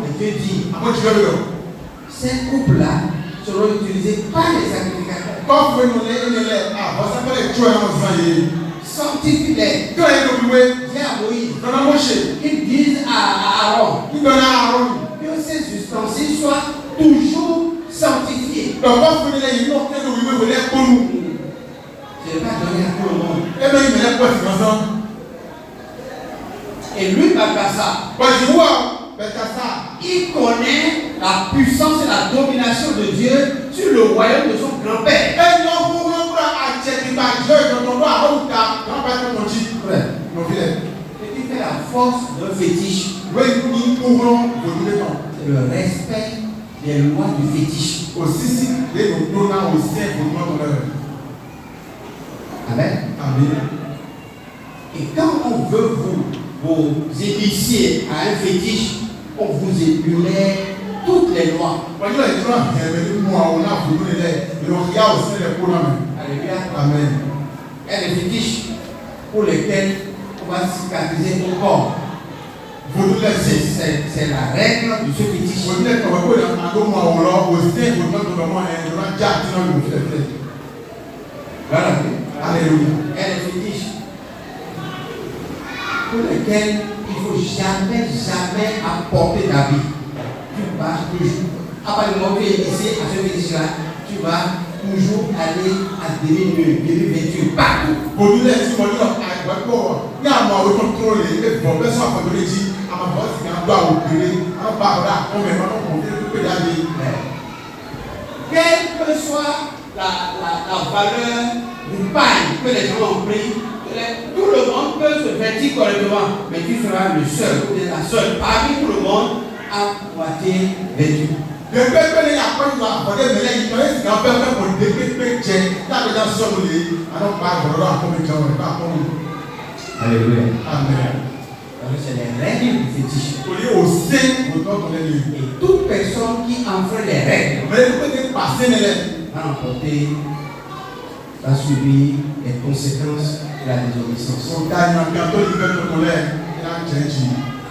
Speaker 3: Et Dieu dit, ces coupes-là seront utilisées par les sacrificateurs. Sanctifie-les. Dis à Moïse. Ils disent à Aaron que ces ustensiles soient toujours sanctifiés. Je ne vais pas donner à tout le monde. Et lui, Belshazzar, il connaît la puissance et la domination de Dieu sur le royaume de son grand-père. Et il fait la force d'un fétiche. C'est le respect des lois du fétiche. Amen. Et quand on veut vous initier à un fétiche, on vous énumère toutes les lois. Alléluia.
Speaker 2: Amen.
Speaker 3: Il y a des fétiches pour lesquels on va cicatriser mon corps. C'est la règle de ce fétiche. Voilà.
Speaker 2: Alléluia.
Speaker 3: Il y a des fétiches pour lesquels il ne faut jamais apporter d'habit. Tu vas toujours, à part le moment où tu es ici à ce fétiche-là, tu vas toujours aller à demi-vêture partout. Quelle que soit la valeur du paille que les gens ont pris, tout le monde peut se vêtir correctement, mais tu seras le seul ou la seule parmi tout le monde à moitié vêtu. Alléluia.
Speaker 2: Amen.
Speaker 3: C'est les règles du fétiche. Et toute personne qui enfreint les règles va subir les conséquences de la désobéissance.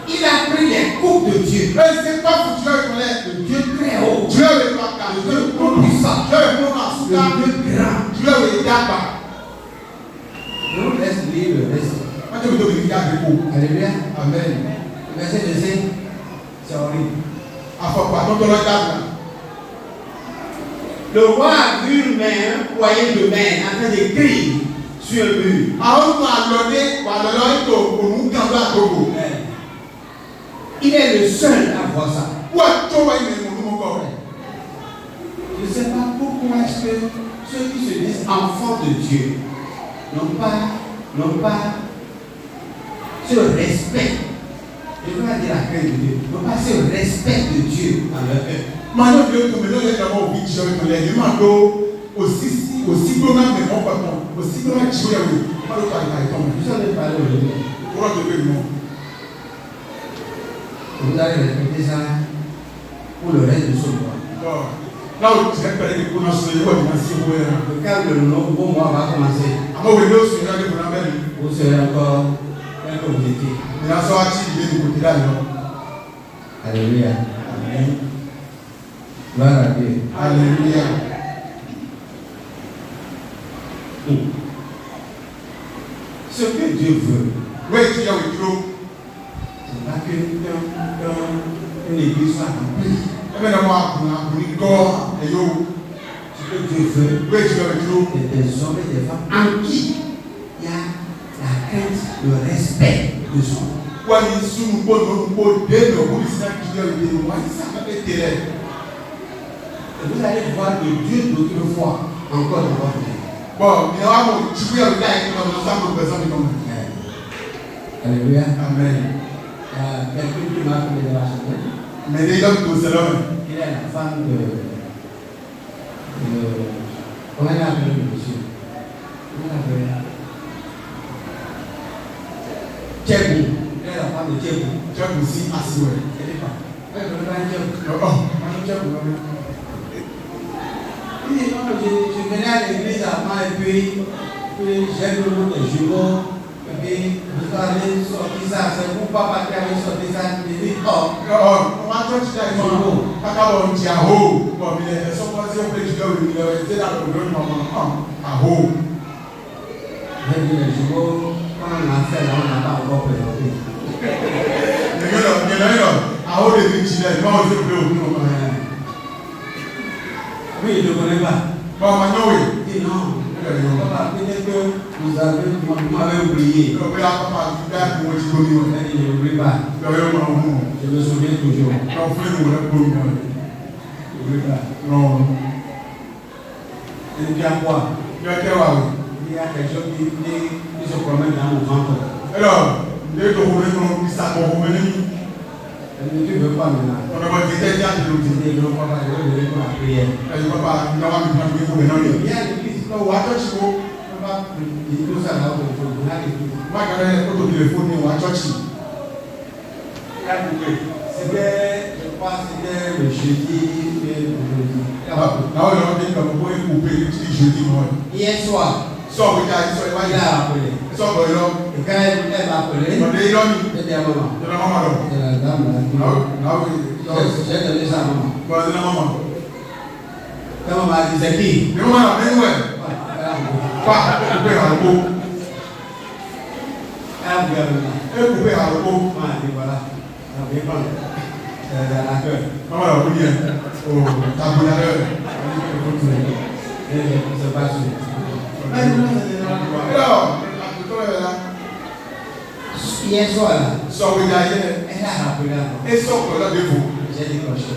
Speaker 3: Il a pris les coupes de Dieu. De Dieu très haut. De Dieu puissant. De Dieu grand. Je vous laisse lire le reste. Alléluia.
Speaker 2: Amen.
Speaker 3: Verset 2, c'est horrible. Le roi a vu une main, poignée de main, en train d'écrire sur le mur. Il est le seul à voir ça. Je ne sais pas pourquoi est-ce que ceux qui se disent enfants de Dieu n'ont pas ce respect. Je ne veux pas dire la crainte de Dieu, n'ont pas ce respect de Dieu dans leur cœur. Vous allez répéter ça pour le reste de ce mois. Le calme de nouveau mois va commencer. Vous serez encore tel que vous étiez. Alléluia. Amen. Gloire à Dieu.
Speaker 2: Alléluia.
Speaker 3: Ce que Dieu veut,
Speaker 2: c'est
Speaker 3: pas qu'une église soit remplie. Ce que Dieu veut, des hommes et des femmes en qui il y a la crainte, le respect de son. Et vous allez voir le Dieu d'autrefois encore dans votre vie. Alléluia.
Speaker 2: Amen.
Speaker 3: Quelqu'un qui m'a appelé dans la semaine.
Speaker 2: Mais les hommes tous, c'est l'homme.
Speaker 3: Il est la femme de comment il a appelé le monsieur? Comment il a appelé? Tchèbou. Il est la femme de Tchèbou.
Speaker 2: Tchèbou aussi, assis, ouais.
Speaker 3: Elle est pas. Elle ne veut pas Tchèbou.
Speaker 2: Oh, Tchèbou,
Speaker 3: il dit non, je venais à l'église avant et puis j'ai le nom des jumeaux. Et puis, vous allez sortir ça, c'est vous papa qui avez sorti ça. Il dit, oh,
Speaker 2: on va tout dire, papa, on dit, ah, oh, bon, mais elles sont pas si on peut dire, il est dans le problème, maman, ah, oh.
Speaker 3: J'ai dit, les jumeaux, quand on a fait là, on n'a pas encore présenté.
Speaker 2: Ah, oh, les petits, là, ils vont aussi le faire.
Speaker 3: Oui, il ne connaît pas.
Speaker 2: Bon, maintenant, oui.
Speaker 3: Il dit, non. Papa, peut-être que vous m'avez oublié.
Speaker 2: Je
Speaker 3: n'oublie pas. Je me souviens toujours. N'oublie pas.
Speaker 2: Non.
Speaker 3: Il dit à quoi? Il y a quelque chose qui se promène dans mon ventre.
Speaker 2: Alors, tu ne
Speaker 3: veux pas maintenant.
Speaker 2: On va dire
Speaker 3: non, papa, je vais venir pour la prière. Viens à l'église.
Speaker 2: Non, on va tout
Speaker 3: ça là où il faut. C'était, je crois, c'était le jeudi. Hier soir, il a appelé. Et quand elle m'a appelé, elle dit à maman. C'est la dame là. J'ai donné ça à maman. Quand maman a dit c'est qui? Voilà. Hier soir là, elle a rappelé j'ai décroché.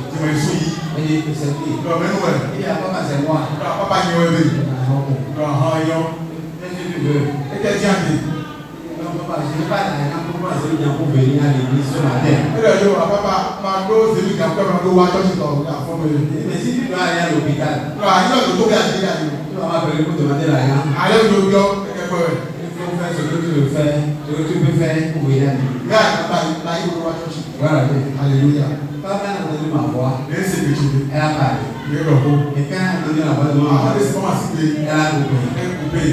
Speaker 3: Elle dit que c'est qui? Il dit à papa c'est moi. Qu'est-ce que tu veux? Non papa, je n'ai pas d'argent pour moi, c'est bien pour venir à l'église ce matin. Mais si tu dois aller à l'hôpital, tu vas m'appeler pour demander l'argent. Il faut faire ce que tu veux faire, ce que tu peux faire pour venir à l'église. Voilà.
Speaker 2: Alléluia.
Speaker 3: Papa a entendu ma voix. Elle a parlé. Et quand elle a entendu la voix de maman, elle a coupé.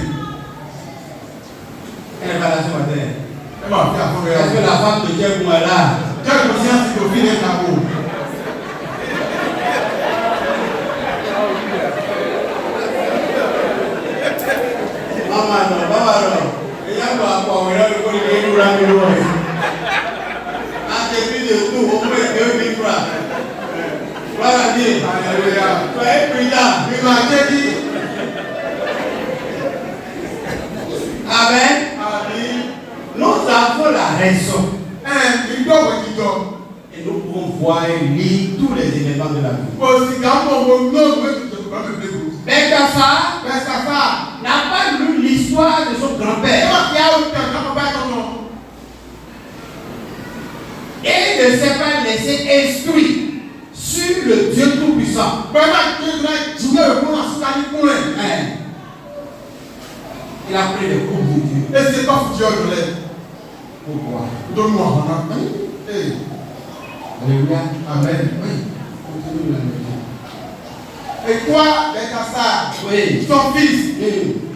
Speaker 3: Elle va là ce matin. Est-ce que la femme de Dieu est là?
Speaker 2: Quelle conscience de vie est là pour?
Speaker 3: Maman, non. Et il y a quoi? Il y a le coup de l'eau. Dieu.
Speaker 2: Alléluia.
Speaker 3: Soyez prudents.
Speaker 2: Il m'a dit.
Speaker 3: Amen.
Speaker 2: Amen.
Speaker 3: Nous avons la raison.
Speaker 2: Il doit vous dire.
Speaker 3: Et nous pouvons voir et lire tous les éléments de la vie.
Speaker 2: Aussi, quand on
Speaker 3: Mais Kassa n'a pas lu l'histoire de son grand-père. Et il ne s'est pas laissé instruire sur le Dieu Tout-Puissant. Il a pris le coups de Dieu.
Speaker 2: Et c'est pas foutu de l'air.
Speaker 3: Pourquoi?
Speaker 2: Donne-moi.
Speaker 3: Alléluia.
Speaker 2: Amen.
Speaker 3: Continue la lecture.
Speaker 2: Et toi, les cassards,
Speaker 3: Oui.
Speaker 2: ton fils,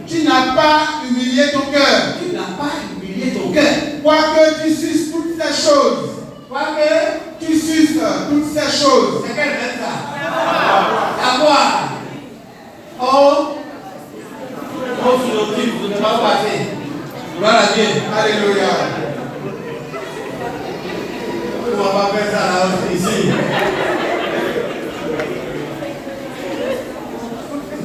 Speaker 2: tu n'as pas humilié ton cœur.
Speaker 3: Tu n'as pas humilié ton cœur.
Speaker 2: Quoique tu suces toutes ces choses.
Speaker 3: Quoique
Speaker 2: tu suces toutes ces choses.
Speaker 3: C'est quelle bête ça? À quoi? Oh, philosophe, vous ne pas passer. Gloire à Dieu.
Speaker 2: Alléluia.
Speaker 3: On ne va pas faire ça là ici.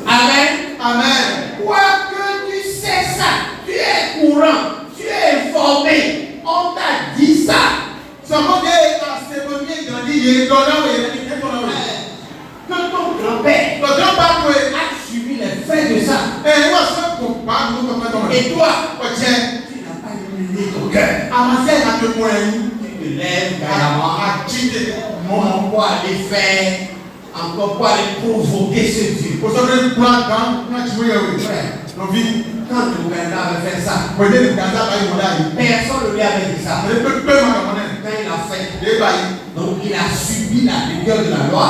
Speaker 3: Amen.
Speaker 2: Amen.
Speaker 3: Quoique tu sais ça, tu es courant, tu es informé, on t'a dit ça. Que ton grand-père a suivi les faits de ça. Et toi, tu n'as pas humilié ton cœur. Tu te lèves carrément. Pour aller faire, encore pour aller provoquer ce Dieu. Quand le Ouganda avait fait ça, personne ne lui avait dit ça. Quand il a fait, donc il a subi la rigueur de la loi.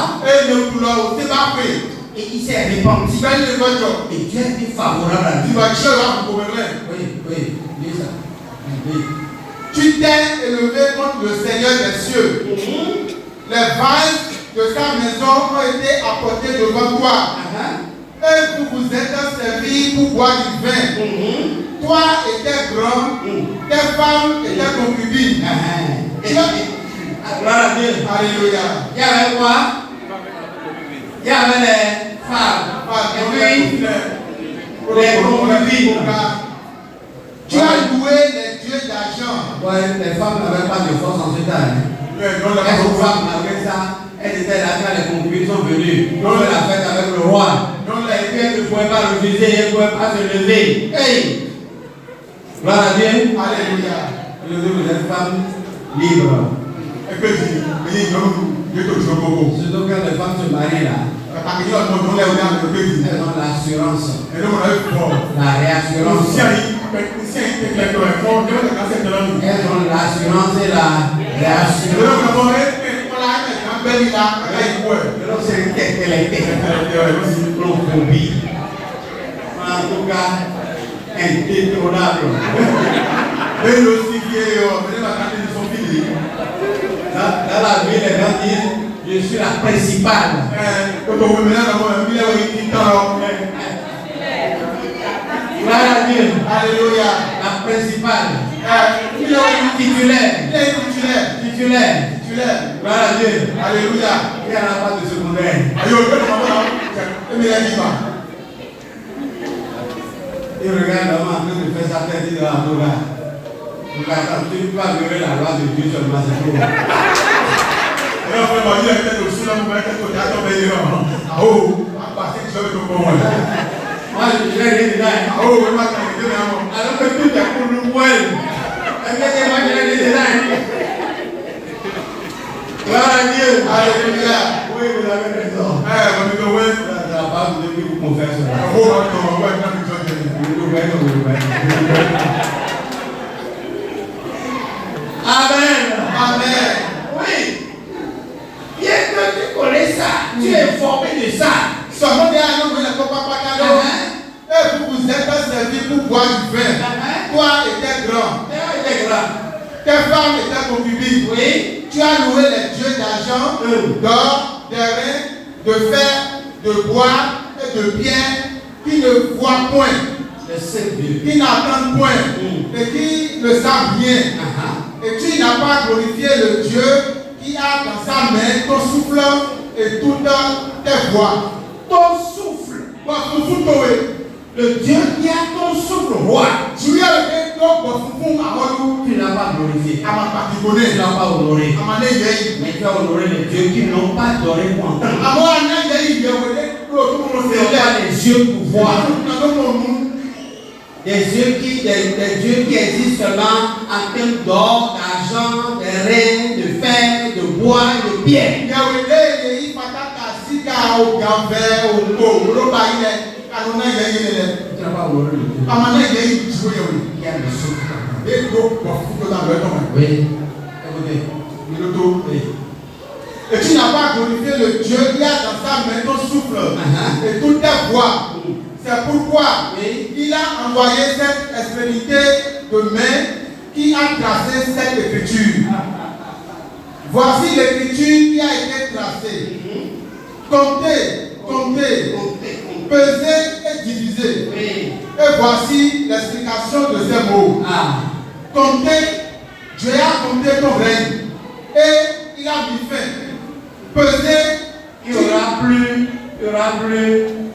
Speaker 3: Et il s'est répandu. Et Dieu était favorable à lui. Oui, dis ça. Oui.
Speaker 2: Tu t'es élevé contre le Seigneur des cieux. Les vases de sa maison ont été apportés devant toi. Et vous vous êtes servis pour boire du vin. Toi et tes grands, tes femmes et tes concubines.
Speaker 3: Gloire à Dieu.
Speaker 2: Alléluia.
Speaker 3: Il y avait quoi? Il y avait les femmes. Et puis, les concubines.
Speaker 2: Tu as loué les dieux d'argent.
Speaker 3: Ouais, les femmes n'avaient pas de force en ce temps. Les femmes n'avaient ça. Elles étaient là quand les concubines sont venues. On fait la fête avec le roi. Et puis elles ne pouvaient pas refuser, elles ne pouvaient pas se lever. Hey! Gloire à Dieu.
Speaker 2: Alléluia.
Speaker 3: Aujourd'hui, vous êtes femmes libres. Surtout quand les femmes se marient là. Elles ont l'assurance. La réassurance. Elles ont l'assurance et la réassurance. C'est en tout cas indétrônable. Dans la vie, les gens disent je suis la principale. Gloire à Dieu.
Speaker 2: Alléluia.
Speaker 3: La principale. Titulaire. Gloire à Dieu.
Speaker 2: Alléluia.
Speaker 3: Il n'y en a pas de secondaire. Il regarde l'homme en train de faire sa tête de l'avocat. Tu ne peux pas violer la loi de Dieu seulement, c'est tout. Moi, je n'ai rien dit là. Alors que tout est pour nous poêle. Moi, je n'ai rien dit là. Gloire à Dieu.
Speaker 2: Alléluia.
Speaker 3: Oui, vous avez raison. Ça va pas vous dire que vous confessez cela. Amen.
Speaker 2: Amen.
Speaker 3: Oui. Bien que tu connais ça, tu es informé de ça.
Speaker 2: Seulement des agneaux, vous n'êtes pas cadeau. Et vous vous êtes servis pour boire du vin. Toi et tes grands. Tes femmes et tes concubines.
Speaker 3: Oui.
Speaker 2: Tu as loué les dieux d'argent, d'or, d'airain, de fer, de bois et de pierre qui ne voient point, qui n'entendent point et qui ne savent rien. Et tu n'as pas glorifié le Dieu qui a dans sa main ton souffle et toute la tes voies.
Speaker 3: Ton souffle. Le Dieu qui a ton souffle roi. Tu n'as pas glorifié. Tu n'as pas honoré. Mais tu as honoré les dieux qui n'ont pas adoré pour entendre. Tu n'as pas les yeux pour voir. Des dieux qui existent seulement en termes d'or, d'argent, de reins, de fer, de bois, de pierre. Tu n'as pas honoré le Dieu qui a le souffle. Oui. Écoutez.
Speaker 2: Et tu n'as pas glorifié le Dieu qui a dans sa main ton souffle et toute ta voix. C'est pourquoi il a envoyé cette extrémité de main qui a tracé cette écriture. Voici l'écriture qui a été tracée. Comptez, pesez et divisez. Et voici l'explication de ces mots. Comptez, Dieu a compté ton règne et il a mis fin. Pesez,
Speaker 3: il n'y aura plus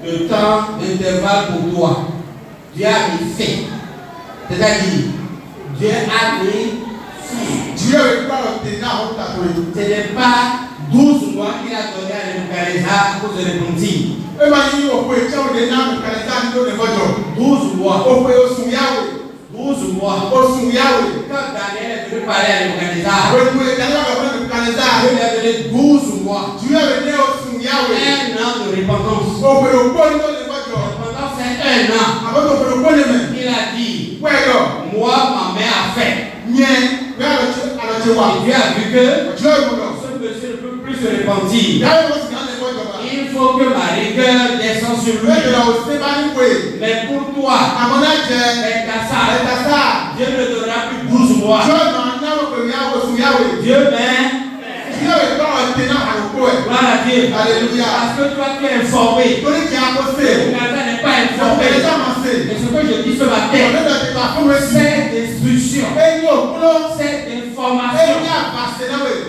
Speaker 3: de temps d'intervalle pour toi. Dieu a mis fin. C'est-à-dire, Dieu a mis fin.
Speaker 2: Dieu est pas le ténor.
Speaker 3: Ce n'est pas 12 mois qu'il a donné à Nebuchadnezzar à cause de repentir. 12 mois. 12 mois. Quand Daniel est venu parler à Nebuchadnezzar, Dieu lui a donné 12 mois. Un an de repentance. Pendant ces 1 an, il a dit, moi, ma mère a fait. Et Dieu a vu que ce monsieur ne peut plus se repentir. Il faut que ma rigueur descende sur lui. Mais pour toi, Dieu ne donnera plus 12 mois. Dieu Gloire à Dieu.
Speaker 2: Alléluia.
Speaker 3: Parce que toi tu es informé. Nebuchadnezzar n'est pas informé. Et ce que je dis ce matin, c'est d'instruction, c'est d'information.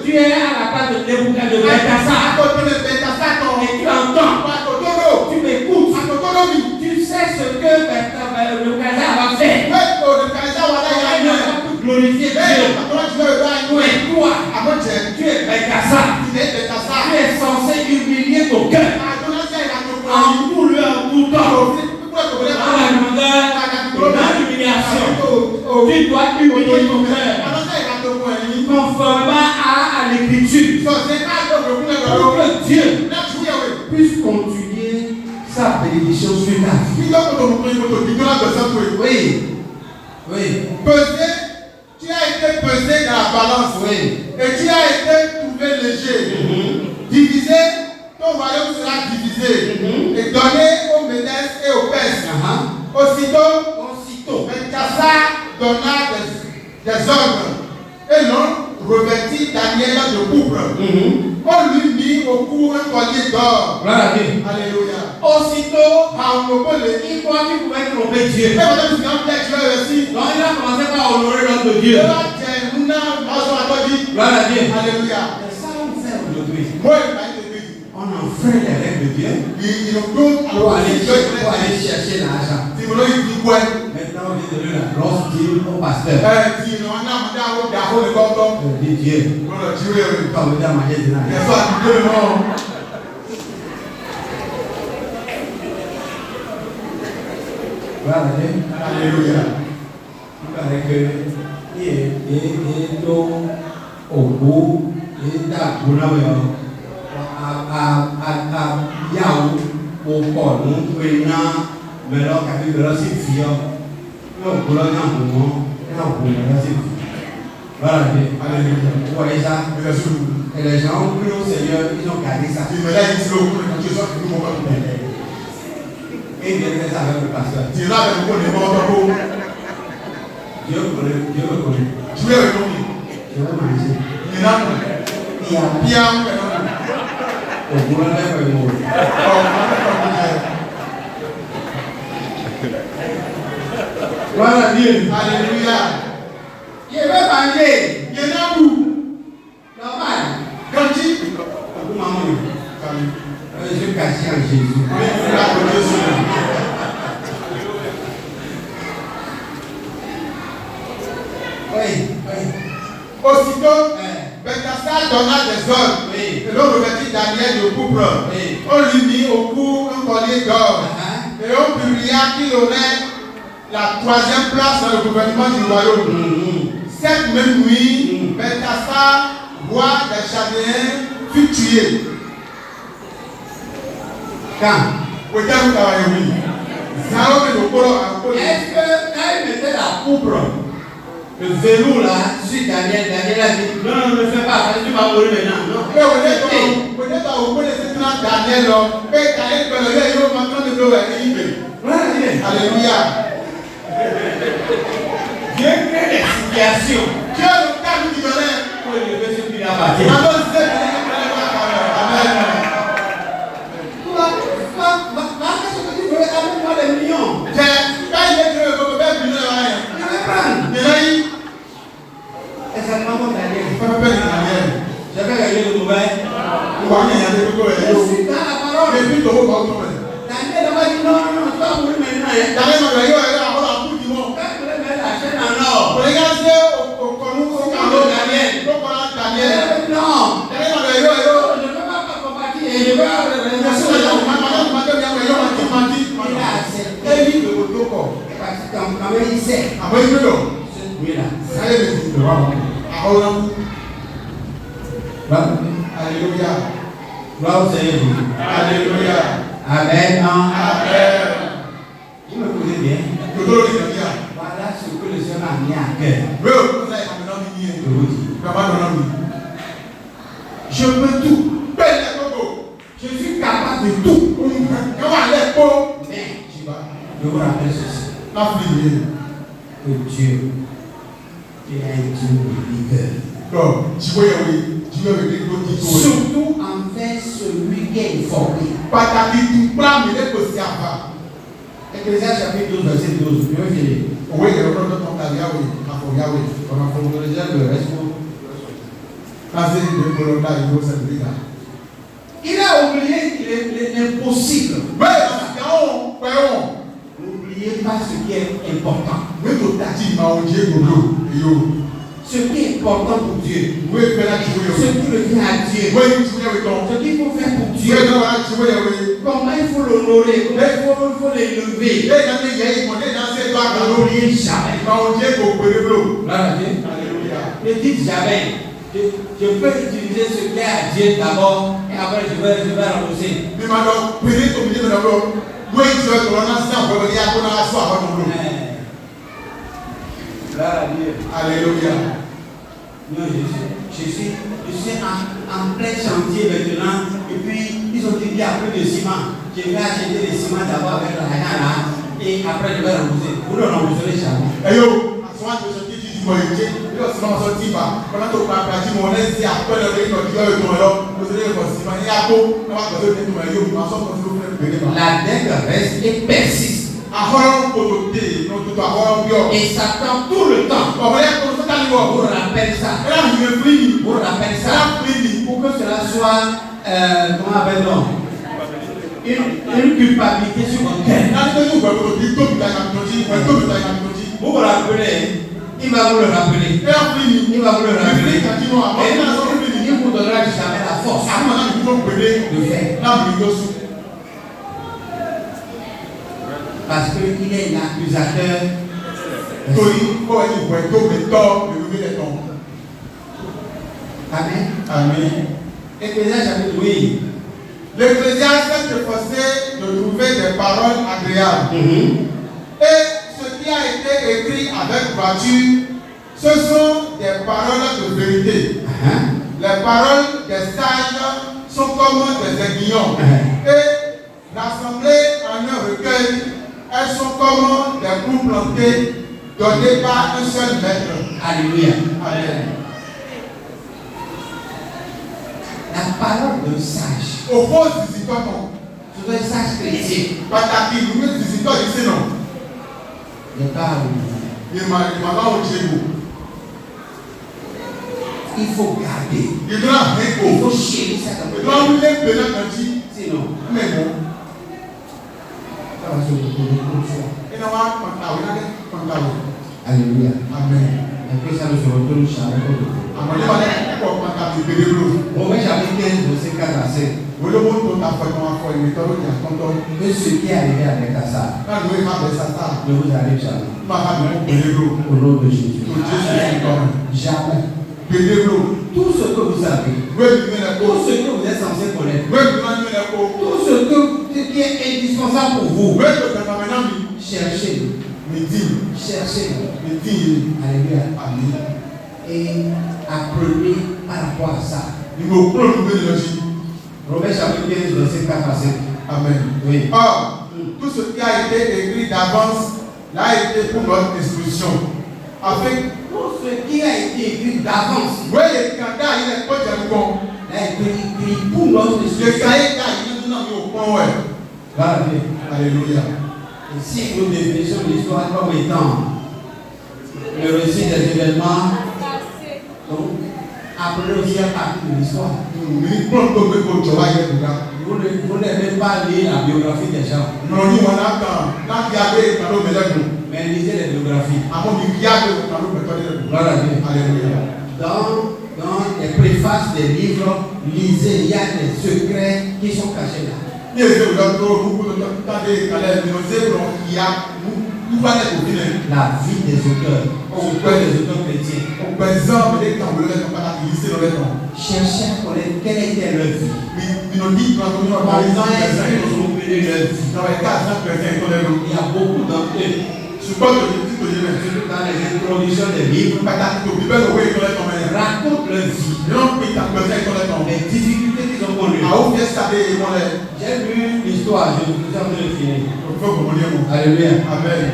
Speaker 3: Tu es à la place de Nebuchadnezzar. Et tu entends. Tu m'écoutes. Tu sais ce que Nebuchadnezzar va faire. Il n'a pas pu glorifier Dieu. Mais toi, tu es Belkassa. Tu es censé humilier ton cœur en tout lieu, en tout temps. Dans la grandeur, dans l'humiliation, tu dois humilier ton cœur conformément à l'écriture pour que Dieu puisse continuer sa bénédiction sur ta vie. Oui.
Speaker 2: Tu as été pesé dans la balance. Et tu as été trouvé léger. Divisé, ton royaume sera divisé. Et donné aux Médès et aux Perses. Aussitôt, Belkassa donna des ordres. Et l'on revêtit Daniel de pourpre. On lui mit au cou un collier d'or. Alléluia. Aussitôt,
Speaker 3: Il croit qu'il pouvait tromper Dieu.
Speaker 2: Donc
Speaker 3: il a commencé par honorer l'homme de Dieu. Gloire à Dieu.
Speaker 2: Alléluia.
Speaker 3: Mais ça, on fait aujourd'hui.
Speaker 2: On
Speaker 3: en fait les règles de Dieu. Pour aller chercher l'argent. Maintenant, on vient de donner la grosse deal au pasteur. Dis Dieu. Pas me dire à manger de l'argent. Voilà, alléluia. Il paraît que il est au bout, il est à Boulao, à Yahoo, au port, nous prenons, mais là, quand il y a ces filles, nous Boulao, voilà, alléluia. Vous voyez ça? Et les gens ont cru au Seigneur, ils ont gardé ça. Et bien fait ça avec le pasteur. Dieu le connaît. Je vais manger. Il y a bien au boulot de mort. Voilà Dieu.
Speaker 2: Alléluia.
Speaker 3: Je vais manger.
Speaker 2: Il y en a où?
Speaker 3: Normal.
Speaker 2: Quand tu
Speaker 3: Je caché en Jésus. Oui.
Speaker 2: Aussitôt, Beltasar donna des ordres. Et l'on revêtit Daniel de pourpre. On lui mit au cou un collier d'or. Et on publia qu'il aurait la 3e place dans le gouvernement du royaume. Cette même nuit, Beltasar, roi des Chaldéens, fut tué.
Speaker 3: Quand est-ce que quand il mettait la pourpre, le verrou là, sur Daniel a dit non, ne fais pas, tu vas mourir maintenant. Non.
Speaker 2: Alléluia.
Speaker 3: Dieu crée des situations.
Speaker 2: Dieu le calme du bonheur.
Speaker 3: Pour élever ce qu'il a bâti. Amène-moi des millions. Je vais prendre. Et ça ne m'a pas gagné. J'avais gagné le mauvais. Je suis dans la parole. Daniel m'a dit non, tu vas mourir maintenant. Quand tu voulais mettre la chaîne en or. Daniel. Non. Je ne peux pas combattre. Je vais il a accepté de parce que quand même il sait. Cette nuit-là.
Speaker 2: Alléluia.
Speaker 3: Gloire au Seigneur.
Speaker 2: Alléluia.
Speaker 3: Amen.
Speaker 2: Amen.
Speaker 3: Vous me connaissez bien. Voilà ce que le Seigneur m'a mis à cœur. Je peux tout. Je suis capable de tout. Mais je vous rappelle ceci. Que Dieu est un Dieu de rigueur. Surtout envers celui qui est informé. Ecclésiaste chapitre 12, verset 12. Je vais finir. Il a oublié l'impossible. N'oubliez pas ce qui est important. Ce qui est important pour Dieu. Ce qui revient à Dieu. Ce qu'il faut faire pour Dieu. Comment il faut l'honorer. Comment il faut l'élever. N'oubliez jamais. Ne dites jamais. Je peux utiliser ce qui est à Dieu d'abord et après je vais rembourser.
Speaker 2: Alléluia.
Speaker 3: Non, je suis en plein chantier maintenant. Et puis, ils ont dit qu'il y a plus de ciment. Je vais acheter des ciments d'abord avec l'argent là. Et après, je vais rembourser. Vous ne rembourserez jamais. La dette reste et persiste. Et Satan tout le temps vous rappelle ça. Vous rappelle ça pour que cela soit comment appelle-t-on, une culpabilité sur votre cœur. Vous vous rappelez, il va vous le rappeler. Il va vous le rappeler. Et il vous donnera jamais la force de faire. Parce qu'il est l'accusateur. Amen.
Speaker 2: Amen.
Speaker 3: Ecclésiaste chapitre 8.
Speaker 2: L'Ecclésiaste s'est efforcé de trouver des paroles agréables. Et ce qui a été écrit avec voiture, ce sont des paroles de vérité. Les paroles des sages sont comme des aiguillons. Et rassemblées en un recueil, elles sont comme des clous plantés, donnés par un seul maître.
Speaker 3: Alléluia.
Speaker 2: Amen.
Speaker 3: La parole d'un sage.
Speaker 2: Au fond, c'est quoi non?
Speaker 3: C'est un sage chrétien.
Speaker 2: Pataki, nous mettons des histoires ici, non?
Speaker 3: Il n'est pas
Speaker 2: il m'a au Dieu.
Speaker 3: Il faut garder.
Speaker 2: Il faut
Speaker 3: chérir ça comme ça. Sinon,
Speaker 2: mais bon.
Speaker 3: Ça va se retrouver comme ça. Alléluia.
Speaker 2: Amen.
Speaker 3: Et que ça ne se retourne jamais comme ça. Romains chapitre 15, verset 4 à 5. Que ce qui est arrivé avec Assa ne vous arrive jamais. Au nom de Jésus. Jamais. Tout ce que vous avez, tout ce que vous êtes censé connaître, tout ce qui est indispensable pour vous, cherchez-le. Cherchez-le. Alléluia. Et apprenez par rapport à ça. Romains chapitre 15, verset 4 à 5.
Speaker 2: Amen.
Speaker 3: Oui.
Speaker 2: Or, tout ce qui a été écrit d'avance l'a été pour notre instruction. Avec
Speaker 3: tout ce qui a été écrit d'avance,
Speaker 2: l'a été
Speaker 3: écrit pour notre instruction.
Speaker 2: Alléluia.
Speaker 3: Et si nous définissons l'histoire comme étant le récit des événements, donc apprenez aussi à partir de l'histoire. Vous n'aimez pas lire la biographie des gens, mais lisez les biographies. Gloire à Dieu. Dans les préfaces des livres, lisez, il y a des secrets qui sont cachés là. La vie des auteurs, des auteurs chrétiens. Cherchez à connaître quelle était leur vie. Comment est-ce qu'ils ont mené leur vie. Il y a beaucoup d'entre eux. Surtout dans les introductions des livres, racontent leur vie, les difficultés qu'ils ont connues. J'ai lu l'histoire, je suis en train de finir. Alléluia. Amen.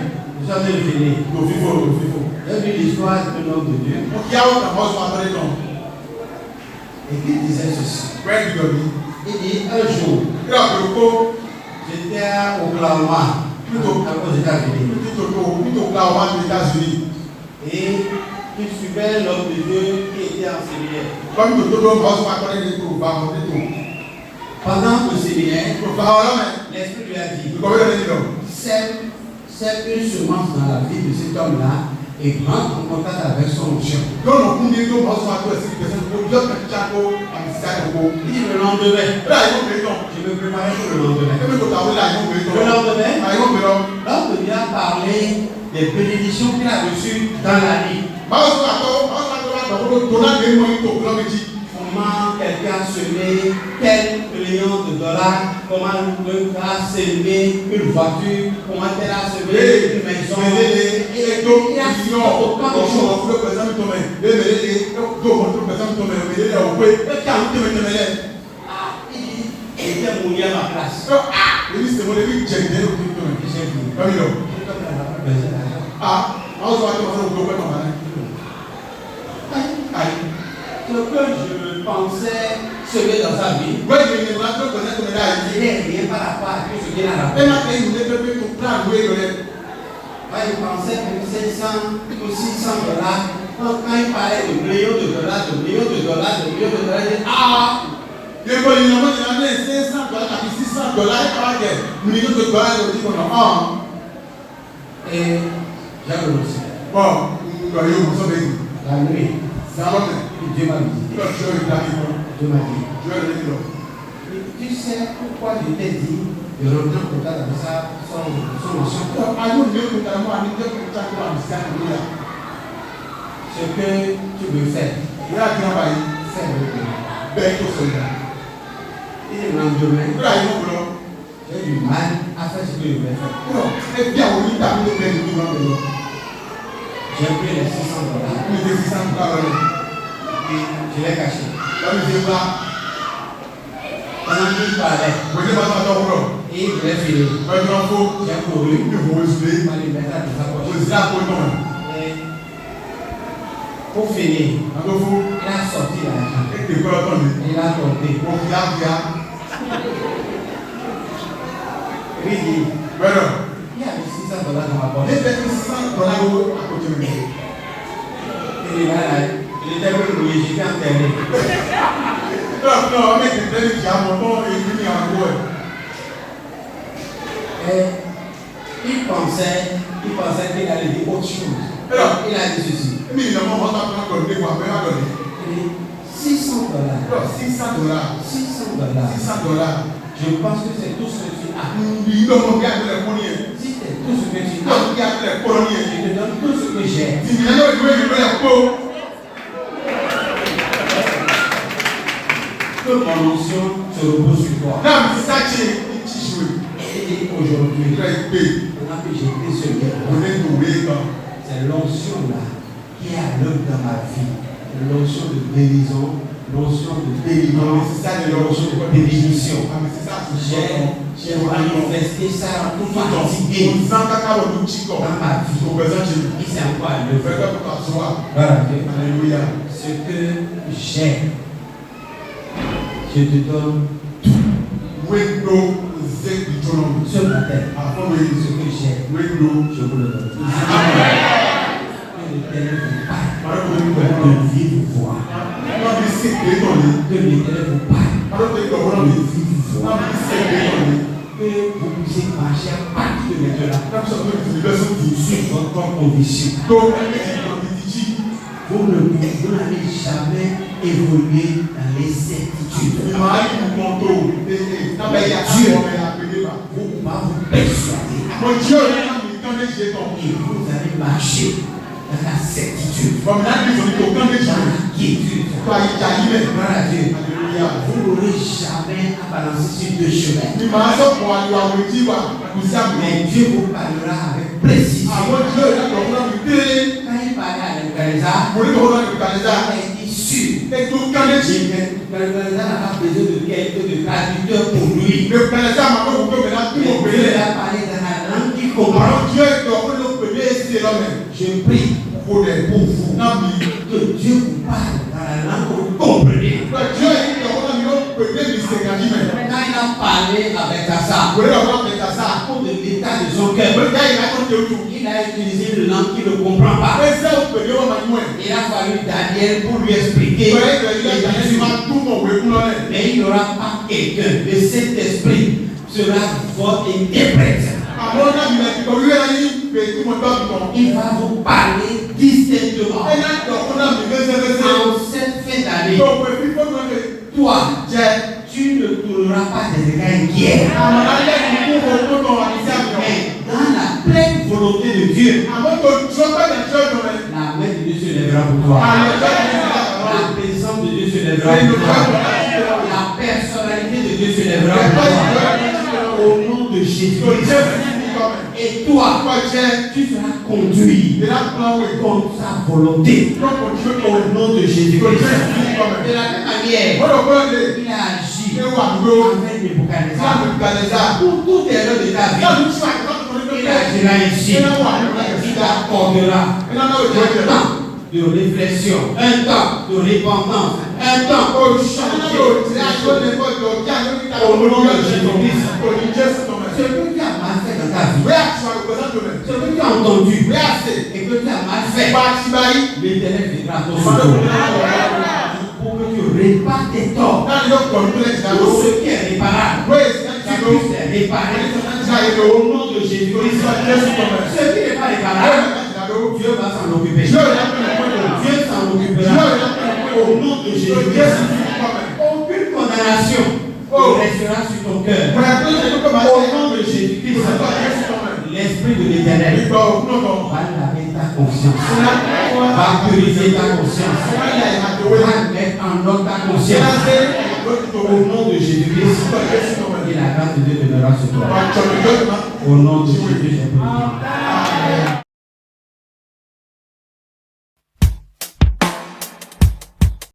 Speaker 3: Je suis en train de finir. J'ai lu l'histoire d'un homme de Dieu. Et qui disait ceci. Il dit un jour, j'étais à Oklahoma, aux États-Unis. Et il suivait l'homme de Dieu qui était en séminaire. Pendant le séminaire, l'Esprit lui a dit, c'est une semence dans la vie de cet homme-là et rentre en contact avec son chien. Il dit le lendemain, je me préparais pour le lendemain. Le lendemain, l'homme vient parler des bénédictions qu'il a reçues dans la vie. Comment quelqu'un a semé quelques millions de dollars, comment quelqu'un a semé une voiture, comment elle a semé une maison. Il y a autant de choses. Il était mouillé à ma place. Ce que je pensais semer dans sa vie, il n'est rien par rapport à tout ce qu'il a rappelé. Il pensait que 500 ou 600 dollars, quand il parlait de millions de dollars, il dit ah! Et j'ai renoncé. La nuit, Dieu m'a visité. Dieu m'a dit. Tu sais pourquoi je t'ai dit de rentrer en contact avec ça, son ancien. Ce que tu veux faire, fais-le. Et le lendemain, j'ai du mal à faire ce que je voulais faire. J'ai pris les 600 dollars. Et je l'ai caché. Pendant qu'il parlait, et il voulait finir. J'ai couru, ma liberté dans sa poche. Et pour finir, il a sorti l'argent. Il a compté. Il dit, il y avait 600 dollars dans ma poche. Et il était rouillé. j'étais enterré.
Speaker 2: Non, avec les belles qui a mon nom et lui en gros.
Speaker 3: Il pensait qu'il allait dire autre chose. Alors, il a dit ceci.
Speaker 2: Mais il a pas donné quoi, mais a donné.
Speaker 3: $600.
Speaker 2: $600.
Speaker 3: Je pense que c'est tout ce que tu as.
Speaker 2: Il doit me garder les moyens.
Speaker 3: Si c'est tout ce que tu
Speaker 2: Il doit
Speaker 3: as,
Speaker 2: me garder les colonies.
Speaker 3: je te donne tout ce que j'ai.
Speaker 2: Si il y a un joueur qui veut la peau.
Speaker 3: Que mon onction se repose sur toi.
Speaker 2: Non, mais c'est ça qui est joué.
Speaker 3: Et aujourd'hui,
Speaker 2: Il va être payé.
Speaker 3: on a fait jeter ce guerre.
Speaker 2: On est tombé dans.
Speaker 3: C'est l'onction là qui est à l'œuvre dans ma vie. L'onction de guérison, l'onction de délivrance, l'onction de bénédiction. J'ai manifesté ça en toute quantité dans ma vie. Et c'est encore à l'œuvre. Voilà.
Speaker 2: Alléluia.
Speaker 3: Ce que j'ai, je te donne ce matin. Ce que j'ai, je vous le donne. Que l'Éternel vous parle de vive voix. Que l'Éternel vous parle de vive voix. Que vous puissiez marcher à partir de maintenant sur votre condition. Vous n'allez jamais évoluer dans les certitudes. Dieu va vous persuader. Et vous allez marcher dans la certitude, dans la quiétude. Voilà Dieu. Vous n'aurez jamais à balancer sur deux chemins. Mais Dieu vous parlera avec précision. Quand il parlait à l'Ebenezer, il est sûr. L'Ebenezer n'a pas besoin de quelqu'un de traducteur pour lui. Dieu a parlé dans la langue qu'il comprend. Je prie pour vous que Dieu vous parle dans la langue que vous comprenez. Quand il a parlé avec Asa pour de l'état de son cœur, il a utilisé une langue qu'il ne comprend pas. Il a fallu Daniel pour lui expliquer. Mais il n'y aura pas quelqu'un. Le Saint-Esprit sera votre interprète. Il va vous parler distinctement. En cette fin d'année, toi, tu ne tourneras pas des regards inquiets. Mais dans la pleine volonté de Dieu, la main de Dieu se lèvera pour toi. La présence de Dieu se lèvera pour toi. La personnalité de Dieu se lèvera pour toi. Au nom de Jésus-Christ. Et toi, tu seras conduit comme sa volonté. Au nom de Jésus-Christ. De la même manière, il a agi avec Nebuchadnezzar. Pour toute erreur de ta vie, il agira ici. Il t'accordera un temps de réflexion, un temps de repentance, un temps pour changer. Au nom de Jésus-Christ. Ce que tu as mal fait dans ta vie, ce que tu as entendu et que tu as mal fait, l'Éternel viendra à ton secours pour que tu répares tes torts. Tout ce qui est réparable, tu puisses les réparer au nom de Jésus-Christ. Ce qui n'est pas réparable, Dieu va s'en occuper. Dieu s'en occupera au nom de Jésus-Christ. Aucune condamnation restera sur ton cœur. Au nom de Jésus-Christ, l'Esprit de l'Éternel va laver ta conscience, va purifier ta conscience, va mettre en ordre ta conscience. Au nom de Jésus-Christ, et la grâce de Dieu demeurera sur toi. Au nom de Jésus, j'ai prié.